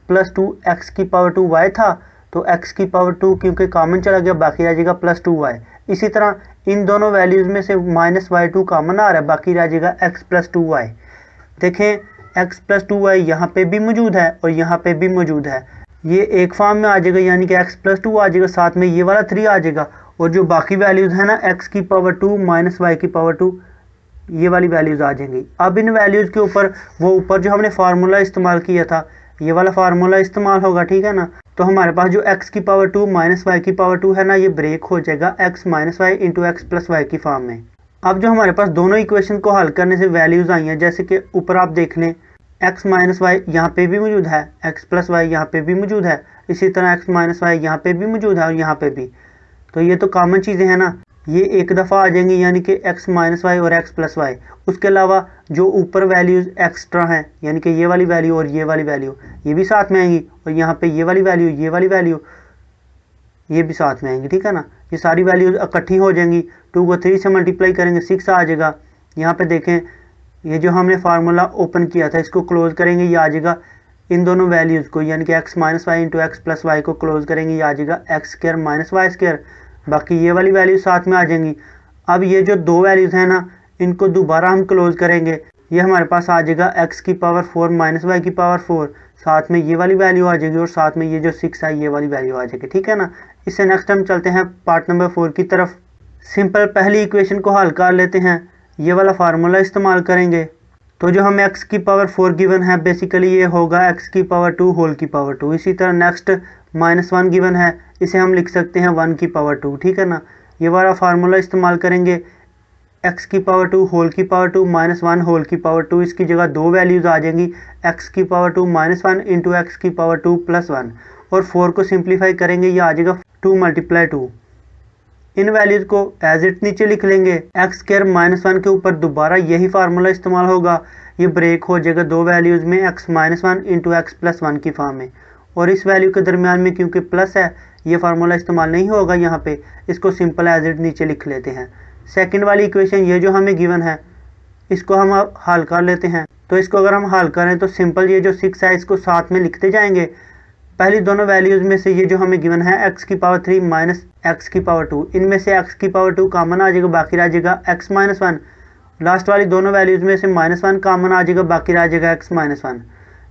S1: +2 x⁴ था, तो x⁴ क्योंकि कॉमन चला गया, बाकी रह जाएगा +2y। इसी तरह इन दोनों वैल्यूज़ में से -y2 कॉमन आ रहा है, बाकी रह जाएगा x + 2y। देखें x + 2y यहाँ पे भी मौजूद है और यहाँ पे भी मौजूद है, ये एक फॉर्म में आ जाएगा, यानी कि x + 2 आ जाएगा, साथ में ये वाला 3 आ जाएगा, और जो बाकी वैल्यूज़ है ना x⁴ -y⁴ ये वाली वैल्यूज़ आ जाएंगी। अब इन वैल्यूज़ के ऊपर वो ऊपर जो हमने फार्मूला इस्तेमाल किया था ये वाला फार्मूला इस्तेमाल होगा, ठीक है ना। तो हमारे पास जो x⁴ -y⁴ है ना, ये ब्रेक हो जाएगा x - y × x + y की फॉर्म में। अब जो हमारे पास दोनों इक्वेशन को हल करने से वैल्यूज़ आई हैं, जैसे कि ऊपर आप देख लें x - y यहाँ पे भी मौजूद है, x + y यहाँ पे भी मौजूद है, इसी तरह x - y यहाँ पे भी मौजूद है और यहाँ पे भी। तो ये तो कॉमन चीज़ें हैं ना, ये एक दफ़ा आ जाएंगी, यानी कि x - y और x + y। उसके अलावा जो ऊपर वैल्यूज़ एक्स्ट्रा हैं, यानी कि ये वाली वैल्यू और ये वाली वैल्यू, ये भी साथ में आएंगी, और यहाँ पे ये वाली वैल्यू, ये वाली वैल्यू, ये भी साथ में आएंगी, ठीक है ना। ये सारी वैल्यूज़ इकट्ठी हो जाएंगी, 2 को 3 से मल्टीप्लाई करेंगे 6 आ जाएगा। यहाँ पे देखें ये जो हमने फार्मूला ओपन किया था इसको क्लोज़ करेंगे, ये आ जाएगा इन दोनों वैल्यूज़ को, यानी कि x - y × x + y को क्लोज़ करेंगे, ये आ जाएगा x² - y²। बाकी ये वाली वैल्यू साथ में आ जाएंगी। अब ये जो दो वैल्यूज़ हैं ना, इनको दोबारा हम क्लोज़ करेंगे, ये हमारे पास आ जाएगा x⁴ - y⁴, साथ में ये वाली वैल्यू आ जाएगी, और साथ में ये जो 6 है ये वाली वैल्यू आ जाएगी, ठीक है ना। इससे नेक्स्ट हम चलते हैं पार्ट नंबर 4 की तरफ। सिंपल पहली इक्वेशन को हल कर लेते हैं, ये वाला फार्मूला इस्तेमाल करेंगे। तो जो हमें x⁴ गिवन है बेसिकली ये होगा x⁴ इसी तरह नेक्स्ट -1 गिवन है, इसे हम लिख सकते हैं 1⁴, ठीक है ना। ये वाला फार्मूला इस्तेमाल करेंगे, x⁴ -1⁴, इसकी जगह दो वैल्यूज़ आ जाएंगी, x⁴ -1 × x⁴ +1, और 4 को सिंप्लीफाई करेंगे, ये आ जाएगा 2 × 2। इन वैल्यूज़ को एज इट नीचे लिख लेंगे। x² - 1 के ऊपर दोबारा यही फार्मूला इस्तेमाल होगा, ये ब्रेक हो जाएगा दो वैल्यूज़ में, x - 1 × x + 1 की फॉर्म में, और इस वैल्यू के दरमियान में क्योंकि प्लस है ये फार्मूला इस्तेमाल नहीं होगा यहाँ पे, इसको सिंपल एज इट नीचे लिख लेते हैं। सेकंड वाली इक्वेशन ये जो हमें गिवन है इसको हम अब हल कर लेते हैं। तो इसको अगर हम हल करें तो सिंपल ये जो 6 है इसको साथ में लिखते जाएंगे। पहली दोनों वैल्यूज़ में से ये जो हमें गिवन है x⁴ - x⁴, इनमें से x⁴ कॉमन आ जाएगा, बाकी रह जाएगा x - 1। लास्ट वाली दोनों वैल्यूज़ में से -1 कॉमन आ जाएगा, बाकी रह जाएगा x - 1।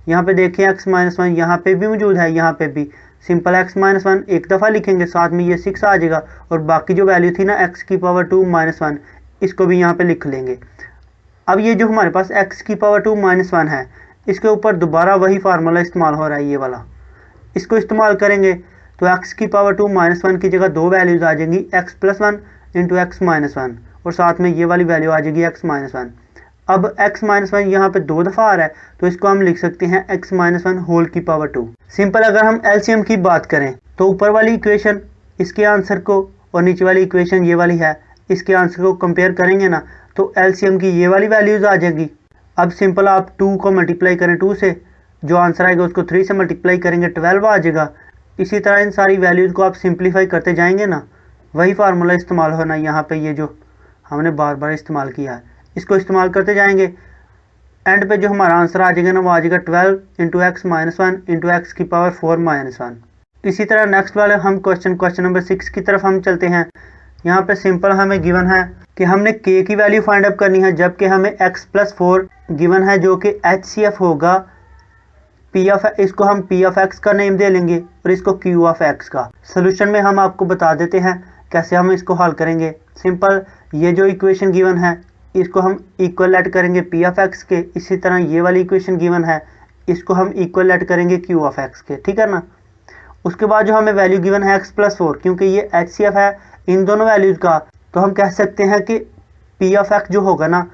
S1: यहाँ पे देखिए x - 1 यहाँ पे भी मौजूद है, यहाँ पे भी सिंपल x - 1 एक दफ़ा लिखेंगे, साथ में ये 6 आ जाएगा, और बाकी जो वैल्यू थी ना x⁴ - 1 इसको भी यहाँ पे लिख लेंगे। अब ये जो हमारे पास x⁴ - 1 है इसके ऊपर दोबारा वही फार्मूला इस्तेमाल हो रहा है, ये वाला। इसको इस्तेमाल करेंगे तो x की पावर 2 -1 की जगह दो वैल्यूज आ जाएंगी, x + 1 इंटू x - 1, और साथ में ये वाली वैल्यू आ जाएगी x - 1। अब x - 1 यहाँ पे दो दफ़ा आ रहा है, तो इसको हम लिख सकते हैं x - 1 होल की पावर 2। सिंपल अगर हम एलसीएम की बात करें तो ऊपर वाली इक्वेशन इसके आंसर को और नीचे वाली इक्वेशन ये वाली है, इसके आंसर को कंपेयर करेंगे ना, तो एलसीएम की ये वाली वैल्यूज आ जाएगी। अब सिंपल आप 2 को मल्टीप्लाई करें 2 से, जो आंसर आएगा उसको 3 से मल्टीप्लाई करेंगे 12 आ जाएगा। इसी तरह इन सारी वैल्यूज़ को आप सिंप्लीफाई करते जाएंगे ना, वही फार्मूला इस्तेमाल होना यहाँ पे, ये जो हमने बार बार इस्तेमाल किया है इसको इस्तेमाल करते जाएंगे। एंड पे जो हमारा आंसर आ जाएगा ना, वो आ जाएगा 12 इंटू x - 1 इंटू x की पावर 4 - 1। इसी तरह नेक्स्ट वाले हम क्वेश्चन नंबर 6 की तरफ हम चलते हैं। यहाँ पे सिंपल हमें गिवन है कि हमने k की वैल्यू फाइंड अप करनी है, जबकि हमें x + 4 गिवन है जो कि HCF होगा P ऑफ, इसको हम P ऑफ x का नेम दे लेंगे और इसको Q ऑफ x का। सोल्यूशन में हम आपको बता देते हैं कैसे हम इसको हल करेंगे। सिंपल ये जो इक्वेशन गिवन है इसको हम इक्वल ऐड करेंगे P ऑफ x के, इसी तरह ये वाली इक्वेशन गिवन है इसको हम इक्वल ऐड करेंगे Q ऑफ x के, ठीक है ना। उसके बाद जो हमें वैल्यू गिवन है x + 4, क्योंकि ये HCF है इन दोनों वैल्यूज़ का, तो हम कह सकते हैं कि P ऑफ x जो होगा ना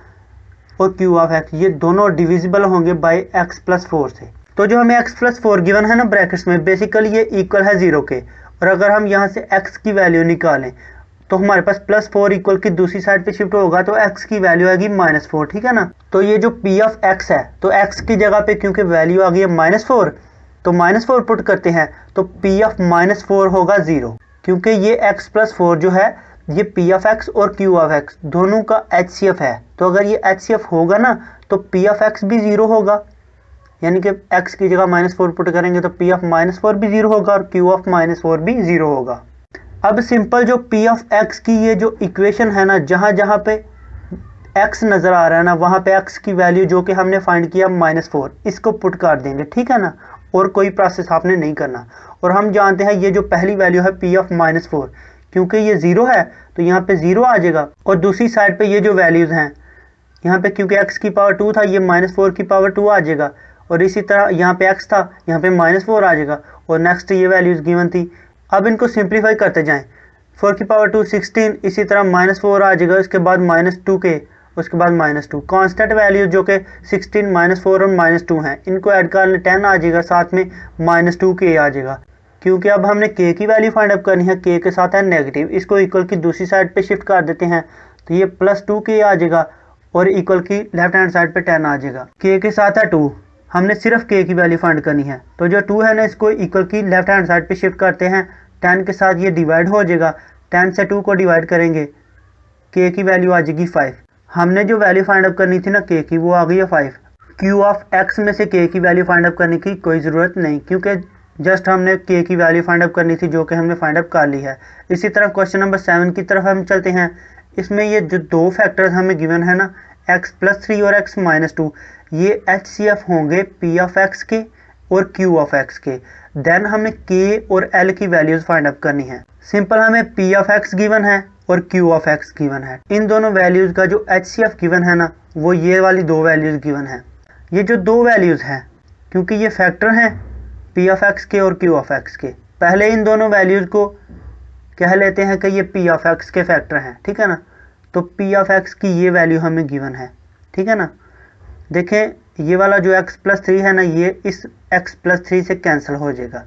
S1: और Q ऑफ x ये दोनों डिविजिबल होंगे बाय x + 4 से। तो जो हमें x + 4 गिवन है ना ब्रैकेट्स में, बेसिकली ये इक्वल है 0 के, और अगर हम यहाँ से x की वैल्यू निकालें तो हमारे पास +4 इक्वल की दूसरी साइड पे शिफ्ट होगा, तो x की वैल्यू आएगी -4, ठीक है ना। तो ये जो P ऑफ x है, तो x की जगह पे क्योंकि वैल्यू आ गई है -4, तो -4 पुट करते हैं, तो P ऑफ -4 होगा 0, क्योंकि ये x + 4 जो है ये P ऑफ x और Q ऑफ x दोनों का HCF है। तो अगर ये HCF होगा ना तो P ऑफ x भी 0 होगा, यानी कि x की जगह -4 पुट करेंगे तो P ऑफ -4 भी 0 होगा और Q ऑफ -4 भी 0 होगा। अब सिंपल जो P ऑफ x की ये जो इक्वेशन है ना, जहाँ जहाँ पे x नज़र आ रहा है ना, वहाँ पे x की वैल्यू जो कि हमने फाइंड किया -4, इसको पुट कर देंगे, ठीक है ना। और कोई प्रोसेस आपने नहीं करना। और हम जानते हैं ये जो पहली वैल्यू है P ऑफ -4, क्योंकि ये 0 है तो यहाँ पे 0 आ जाएगा, और दूसरी साइड पे ये जो वैल्यूज़ हैं यहाँ पे क्योंकि x की पावर 2 था, ये -4 की पावर 2 आ जाएगा, और इसी तरह यहाँ पे x था, यहाँ पे -4 आ जाएगा, और नेक्स्ट ये वैल्यूज़ गिवन थी। अब इनको सिंप्लीफाई करते जाएं, 4 की पावर 2 16, इसी तरह -4 आ जाएगा, इसके बाद -2 के, उसके बाद -2 कांस्टेंट वैल्यू जो कि 16 -4 और -2 हैं, इनको ऐड कर लें 10 आ जाएगा, साथ में -2 के आ जाएगा, क्योंकि अब हमने k की वैल्यू फाइंड अप करनी है, k के साथ है नेगेटिव, इसको इक्वल की दूसरी साइड पे शिफ्ट कर देते हैं, तो ये +2 के आ जाएगा, और इक्वल की लेफ्ट हैंड साइड पे 10 आ जाएगा। k के साथ है 2, हमने सिर्फ k की वैल्यू फाइंड करनी है, तो जो 2 है ना इसको इक्वल की लेफ्ट हैंड साइड पे शिफ्ट करते हैं, 10 के साथ ये डिवाइड हो जाएगा, 10 से 2 को डिवाइड करेंगे, k की वैल्यू आ जाएगी 5। हमने जो वैल्यू फाइंड अप करनी थी ना k की, वो आ गई है 5। Q ऑफ x में से k की वैल्यू फाइंड अप करने की कोई ज़रूरत नहीं, क्योंकि जस्ट हमने k की वैल्यू फाइंड अप करनी थी जो कि हमने फाइंड अप कर ली है। इसी तरह क्वेश्चन नंबर 7 की तरफ हम चलते हैं। इसमें ये जो दो फैक्टर्स हमें गिवन है ना, x + 3 और x - 2, ये HCF होंगे P ऑफ x के और Q ऑफ x के। देन हमें k और l की वैल्यूज फाइंड अप करनी है। सिंपल हमें P ऑफ x गिवन है और Q ऑफ x गिवन है। इन दोनों वैल्यूज का जो HCF गिवन है ना, वो ये वाली दो वैल्यूज गिवन है। ये जो दो वैल्यूज हैं, क्योंकि ये फैक्टर हैं P ऑफ x के और Q ऑफ x के, पहले इन दोनों वैल्यूज को कह लेते हैं कि ये P ऑफ x के फैक्टर हैं, ठीक है ना। तो P ऑफ x की ये वैल्यू हमें गिवन है, ठीक है ना। देखें ये वाला जो x + 3 है ना, ये इस x + 3 से कैंसिल हो जाएगा,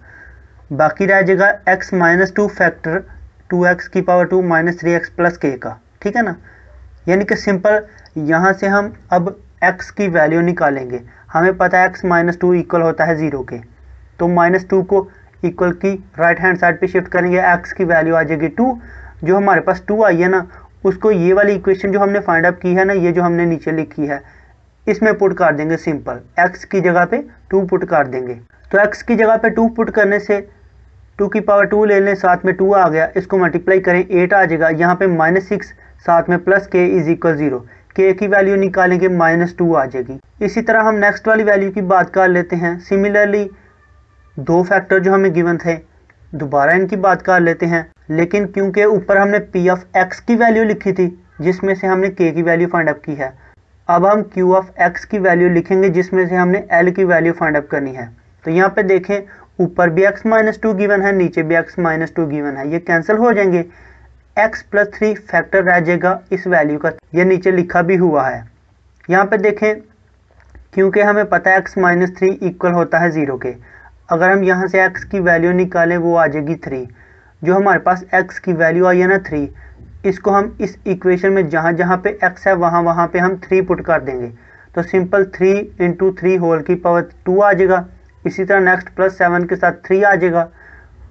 S1: बाकी रह जाएगा x - 2 फैक्टर 2x की पावर 2 - 3x + k का, ठीक है ना। यानी कि सिंपल यहाँ से हम अब x की वैल्यू निकालेंगे। हमें पता है x - 2 इक्वल होता है 0 के, तो -2 को इक्वल की राइट हैंड साइड पे शिफ्ट करेंगे, x की वैल्यू आ जाएगी 2। जो हमारे पास 2 आई है ना, उसको ये वाली इक्वेशन जो हमने फाइंड अप की है ना, ये जो हमने नीचे लिखी है, इसमें पुट कर देंगे। सिंपल x की जगह पे 2 पुट कर देंगे। तो x की जगह पे 2 पुट करने से 2 की पावर 2 ले लें, साथ में 2 आ गया, इसको मल्टीप्लाई करें 8 आ जाएगा, यहाँ पे -6 साथ में प्लस k = 0, k की वैल्यू निकालेंगे -2 आ जाएगी। इसी तरह हम नेक्स्ट वाली वैल्यू की बात कर लेते हैं। सिमिलरली दो फैक्टर जो हमें गिवन थे, दोबारा इनकी बात कर लेते हैं, लेकिन क्योंकि ऊपर हमने P ऑफ x की वैल्यू लिखी थी जिसमें से हमने k की वैल्यू फाइंड अप की है, अब हम क्यू ऑफ एक्स की वैल्यू लिखेंगे जिसमें से हमने एल की वैल्यू फाइंड आउट करनी है। तो यहाँ पे देखें ऊपर भी x माइनस टू गिवन है, नीचे भी x माइनस टू गिवन है, ये कैंसिल हो जाएंगे। x प्लस 3 फैक्टर रह जाएगा इस वैल्यू का, ये नीचे लिखा भी हुआ है। यहाँ पे देखें क्योंकि हमें पता है x माइनस 3 इक्वल होता है 0 के, अगर हम यहाँ से x की वैल्यू निकालें वो आ जाएगी 3। जो हमारे पास x की वैल्यू आई है ना 3, इसको हम इस इक्वेशन में जहाँ जहाँ पे x है वहाँ वहाँ पे हम 3 पुट कर देंगे। तो सिंपल 3 इंटू 3 होल की पावर 2 आ जाएगा। इसी तरह नेक्स्ट प्लस 7 के साथ 3 आ जाएगा।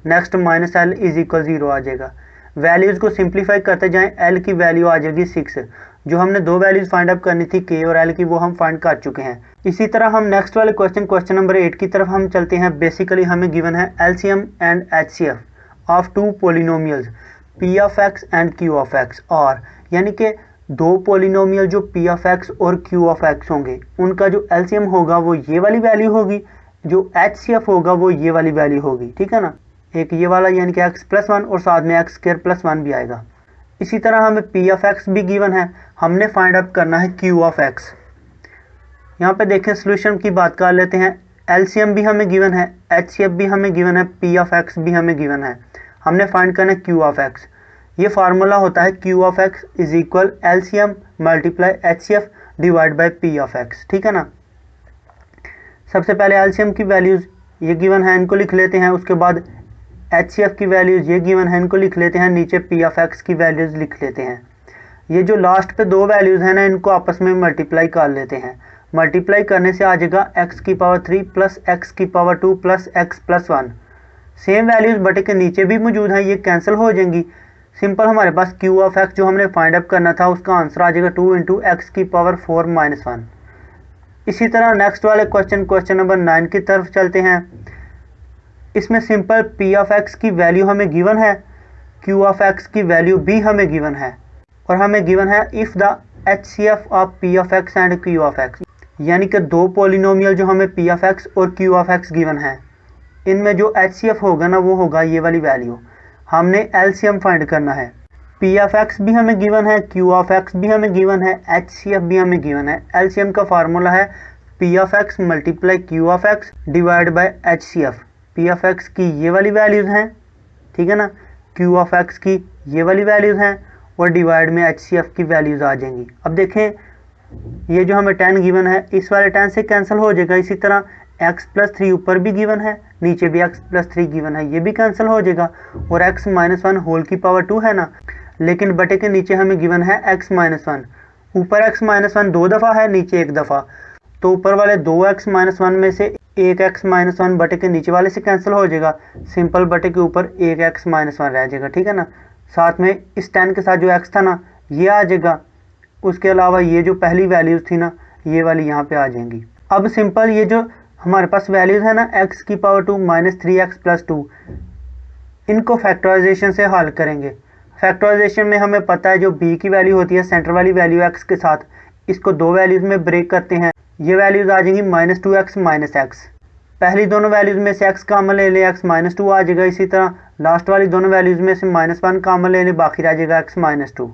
S1: Next minus L is equal 0 आ जाएगा। वैल्यूज़ को सिंप्लीफाई करते जाएं, एल की वैल्यू आ जाएगी 6। जो हमने दो वैल्यूज़ फाइंड आउट करनी थी के और एल की, वो हम फाइंड कर चुके हैं। इसी तरह हम नेक्स्ट वाले क्वेश्चन नंबर 8 की तरफ हम चलते हैं। बेसिकली हमें गिवन है LCM and HCF of two polynomials p of x and q of x, और यानी कि दो पोलिनोमियल जो पी ऑफ एक्स और क्यू ऑफ एक्स होंगे, उनका जो एलसीएम होगा वो ये वाली वैल्यू होगी, जो एचसीएफ होगा वो ये वाली वैल्यू होगी, ठीक है ना। एक ये वाला यानी कि x प्लस 1 और साथ में एक्स स्क्वायर प्लस 1 भी आएगा। इसी तरह हमें पी ऑफ एक्स भी गिवन है, हमने फाइंड आउट करना है क्यू ऑफ एक्स। यहाँ पे देखें सोल्यूशन की बात कर लेते हैं। एलसीएम भी हमें गिवन है, एचसीएफ भी हमें गिवन है, पी ऑफ एक्स भी हमें गिवन है। हमने फाइंड करना है क्यू ऑफ एक्स। ये फार्मूला होता है Q of x is equal LCM multiply HCF divide by P of x, ठीक है ना। सबसे पहले एलसीएम की वैल्यूज़ ये गिवन है, इनको लिख लेते हैं। उसके बाद एचसीएफ की वैल्यूज़ ये गिवन है, इनको लिख लेते हैं। नीचे पी ऑफ एक्स की वैल्यूज़ लिख लेते हैं। ये जो लास्ट पे दो वैल्यूज़ हैं ना, इनको आपस में मल्टीप्लाई कर लेते हैं। मल्टीप्लाई करने से आ जाएगा x की पावर 3 प्लस x की power 2 plus x plus 1। Same values बटे के नीचे भी मौजूद हैं, ये कैंसिल हो जाएंगी। सिंपल हमारे पास क्यू ऑफ एक्स जो हमने फाइंड आउट करना था उसका आंसर आ जाएगा 2 इंटू एक्स की पावर 4 माइनस 1। इसी तरह नेक्स्ट वाले क्वेश्चन नंबर 9 की तरफ चलते हैं। इसमें सिंपल पी ऑफ एक्स की वैल्यू हमें गिवन है, क्यू ऑफ एक्स की वैल्यू भी हमें गिवन है, और हमें गिवन है if the HCF of P of x and q of x, यानी कि दो पोलिनोमियल जो हमें पी ऑफ एक्स और क्यू ऑफ एक्स गिवन है, इनमें जो एचसीएफ होगा ना वो होगा ये वाली वैल्यू। हमने एलसीएम फाइंड करना है। पी ऑफ एक्स भी हमें गिवन है, क्यू ऑफ एक्स भी हमें गिवन है, एचसीएफ भी हमें गिवन है। एलसीएम का फार्मूला है P of x multiply Q of x divide by HCF. P of x की ये वाली वैल्यूज़ हैं, ठीक है ना, क्यू ऑफ एक्स की ये वाली वैल्यूज़ हैं, और डिवाइड में एचसीएफ की वैल्यूज़ आ जाएंगी। अब देखें ये जो हमें 10 गिवन है, इस वाले 10 से कैंसिल हो जाएगा। इसी तरह x प्लस 3 ऊपर भी गिवन है, नीचे भी x प्लस 3 गिवन है, ये भी कैंसिल हो जाएगा। और x माइनस 1 होल की पावर 2 है ना, लेकिन बटे के नीचे हमें गिवन है x माइनस 1। ऊपर x माइनस 1 दो दफ़ा है, नीचे एक दफ़ा, तो ऊपर वाले 2x माइनस 1 में से एक x माइनस 1 बटे के नीचे वाले से कैंसिल हो जाएगा। सिंपल बटे के ऊपर एक x माइनस 1 रह जाएगा, ठीक है ना। साथ में इस 10 के साथ जो x था ना ये आ जाएगा। उसके अलावा ये जो पहली वैल्यूज़ थी ना ये वाली यहाँ पे आ जाएंगी। अब सिंपल ये जो हमारे पास वैल्यूज़ है ना x की पावर 2 माइनस 3x प्लस 2, इनको फैक्टराइजेशन से हल करेंगे। फैक्टराइजेशन में हमें पता है जो b की वैल्यू होती है सेंटर वाली वैल्यू x के साथ, इसको दो वैल्यूज़ में ब्रेक करते हैं। ये वैल्यूज़ आ जाएंगी माइनस 2x माइनस x। पहली दोनों वैल्यूज़ में से x कॉमन ले लें, x माइनस 2 आ जाएगा। इसी तरह लास्ट वाली दोनों वैल्यूज़ में से माइनस 1 कॉमन ले लें, बाकी रह जाएगा x माइनस 2।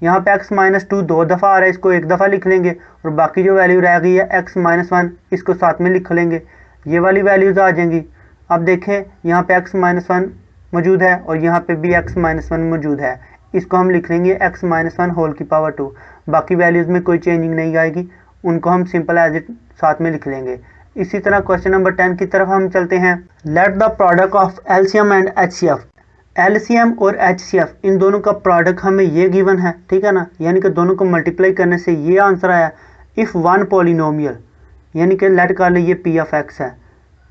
S1: यहाँ पे x माइनस 2 दो दफ़ा आ रहा है, इसको एक दफ़ा लिख लेंगे, और बाकी जो वैल्यू रह गई है x माइनस 1 इसको साथ में लिख लेंगे, ये वाली वैल्यूज़ आ जाएंगी। अब देखें यहाँ पे x माइनस 1 मौजूद है और यहाँ पे भी x माइनस 1 मौजूद है, इसको हम लिख लेंगे x माइनस 1 होल की पावर 2। बाकी वैल्यूज़ में कोई चेंजिंग नहीं आएगी, उनको हम सिंपल एज इट साथ में लिख लेंगे। इसी तरह क्वेश्चन नंबर 10 की तरफ हम चलते हैं। Let the product of LCM and HCF. LCM और एचसीएफ इन दोनों का प्रोडक्ट हमें ये गिवन है, ठीक है ना, यानी कि दोनों को मल्टीप्लाई करने से ये आंसर आया। इफ़ वन पोलिनोमियल यानी कि लेट कर लीजिए पी ऑफ एक्स है,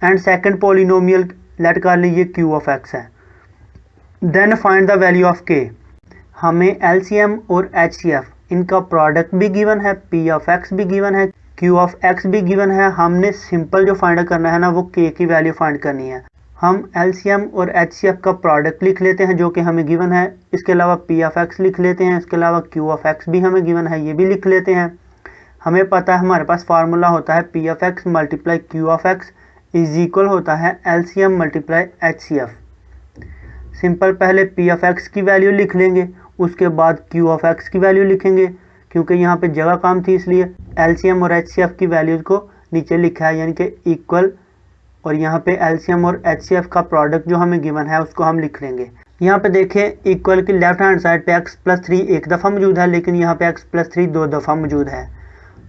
S1: एंड सेकंड पोलिनोमियल लेट कर लीजिए क्यू ऑफ एक्स है, then find the value of k. हमें एलसीएम और एचसीएफ इनका प्रोडक्ट भी गिवन है, पी ऑफ एक्स भी गिवन है, क्यू ऑफ एक्स भी गिवन है। हमने सिंपल जो फाइंड करना है ना वो के की वैल्यू फाइंड करनी है। हम एलसीएम और एचसीएफ का प्रोडक्ट लिख लेते हैं जो कि हमें गिवन है। इसके अलावा पी ऑफ एक्स लिख लेते हैं, इसके अलावा क्यू ऑफ एक्स भी हमें गिवन है, ये भी लिख लेते हैं। हमें पता है हमारे पास फार्मूला होता है P of x multiply Q of x is equal होता है एलसीएम मल्टीप्लाई एचसीएफ। सिंपल पहले पी ऑफ एक्स की वैल्यू लिख लेंगे, उसके बाद क्यू ऑफ एक्स की वैल्यू लिखेंगे, क्योंकि यहाँ पे जगह कम थी इसलिए एलसीएम और एचसीएफ की वैल्यूज को नीचे लिखा है, यानी कि इक्वल, और यहाँ पे एलसीएम और एचसीएफ का प्रोडक्ट जो हमें गिवन है उसको हम लिख लेंगे। यहाँ पे देखें इक्वल की लेफ्ट हैंड साइड पे x+3 एक दफ़ा मौजूद है, लेकिन यहाँ पे x+3 दो दफ़ा मौजूद है,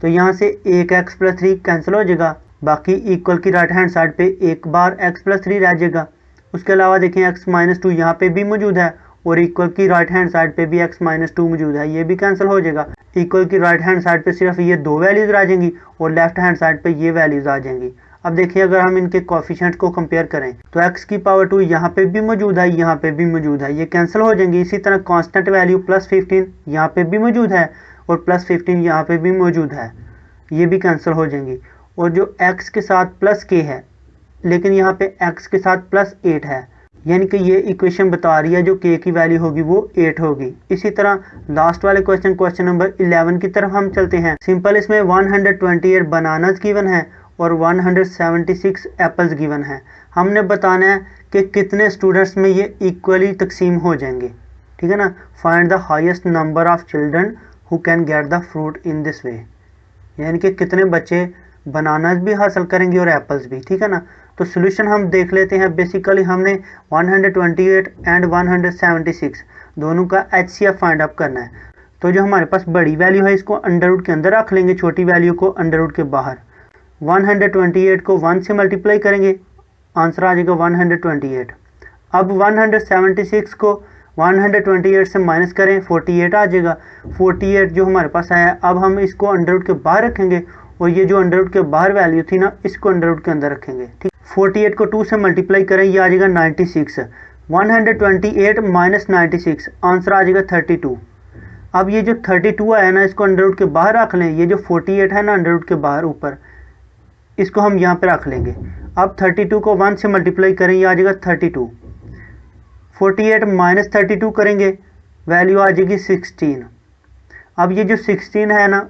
S1: तो यहाँ से एक x+3 कैंसिल हो जाएगा। बाकी इक्वल की राइट हैंड साइड पे एक बार x+3 रह जाएगा। उसके अलावा देखें x-2 यहाँ पे भी मौजूद है, और इक्वल की राइट हैंड साइड पे भी x-2 मौजूद है, ये भी कैंसिल हो जाएगा। इक्वल की राइट हैंड साइड पे सिर्फ ये दो वैल्यूज आ जाएंगी और लेफ्ट हैंड साइड पे ये वैल्यूज आ जाएंगी। अब देखिए अगर हम इनके कोफिशिएंट को कंपेयर करें तो x⁻2 यहाँ पे भी मौजूद है, यहाँ पे भी मौजूद है, ये कैंसिल हो जाएंगे। इसी तरह कांस्टेंट वैल्यू +15 यहाँ पे भी मौजूद है और +15 यहाँ पे भी मौजूद है, ये भी कैंसिल हो जाएंगी। और जो x के साथ +k है, लेकिन यहाँ पे x के साथ +8 है, यानी कि ये इक्वेशन बता रही है जो k की वैल्यू होगी वो 8 होगी। इसी तरह लास्ट वाले क्वेश्चन नंबर 11 की तरफ हम चलते हैं। सिंपल इसमें 128 बनानास गिवन है और 176 एप्पल्स गिवन है। हमने बताना है कि कितने स्टूडेंट्स में ये इक्वली तकसीम हो जाएंगे, ठीक है ना। Find the highest number of children who can get the fruit in this way, यानी कि कितने बच्चे बनानास भी हासिल करेंगे और एप्पल्स भी, ठीक है ना। तो सोल्यूशन हम देख लेते हैं। बेसिकली हमने 128 एंड 176 दोनों का एचसीएफ फाइंड अप करना है। तो जो हमारे पास बड़ी वैल्यू है इसको अंडर रूट के अंदर रख लेंगे, छोटी वैल्यू को अंडर रूट के बाहर। 128 को 1 से मल्टीप्लाई करेंगे, आंसर आ जाएगा 128। अब 176 को 128 से माइनस करें, 48 आ जाएगा। 48 जो हमारे पास आया, अब हम इसको अंडर रूट के बाहर रखेंगे और ये जो अंडर रूट के बाहर वैल्यू थी ना, इसको अंडर रूट के अंदर रखेंगे, ठीक। 48 को 2 से मल्टीप्लाई करें, ये आ जाएगा 96। 128 माइनस 96, आंसर आ जाएगा 32। अब ये जो 32 आया ना, इसको अंडर रूट के बाहर रख लें। ये जो 48 है ना अंडर रूट के बाहर ऊपर, इसको हम यहाँ पे रख लेंगे। अब 32 को 1 से मल्टीप्लाई करें, ये आ जाएगा 32। 48 माइनस 32 करेंगे, वैल्यू आ जाएगी 16। अब ये जो 16 है ना,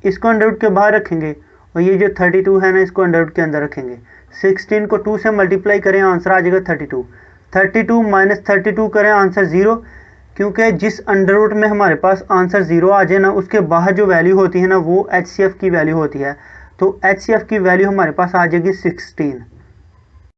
S1: इसको अंडर रूट के बाहर रखेंगे और ये जो 32 है ना, इसको अंडर रूट के अंदर रखेंगे। 16 को 2 से मल्टीप्लाई करें, आंसर आ जाएगा 32। 32 माइनस 32 करें, आंसर 0, क्योंकि जिस अंडर रूट में हमारे पास आंसर 0 आ जाए ना, उसके बाहर जो वैल्यू होती है ना, वो एचसीएफ की वैल्यू होती है। तो एचसीएफ की वैल्यू हमारे पास आ जाएगी 16।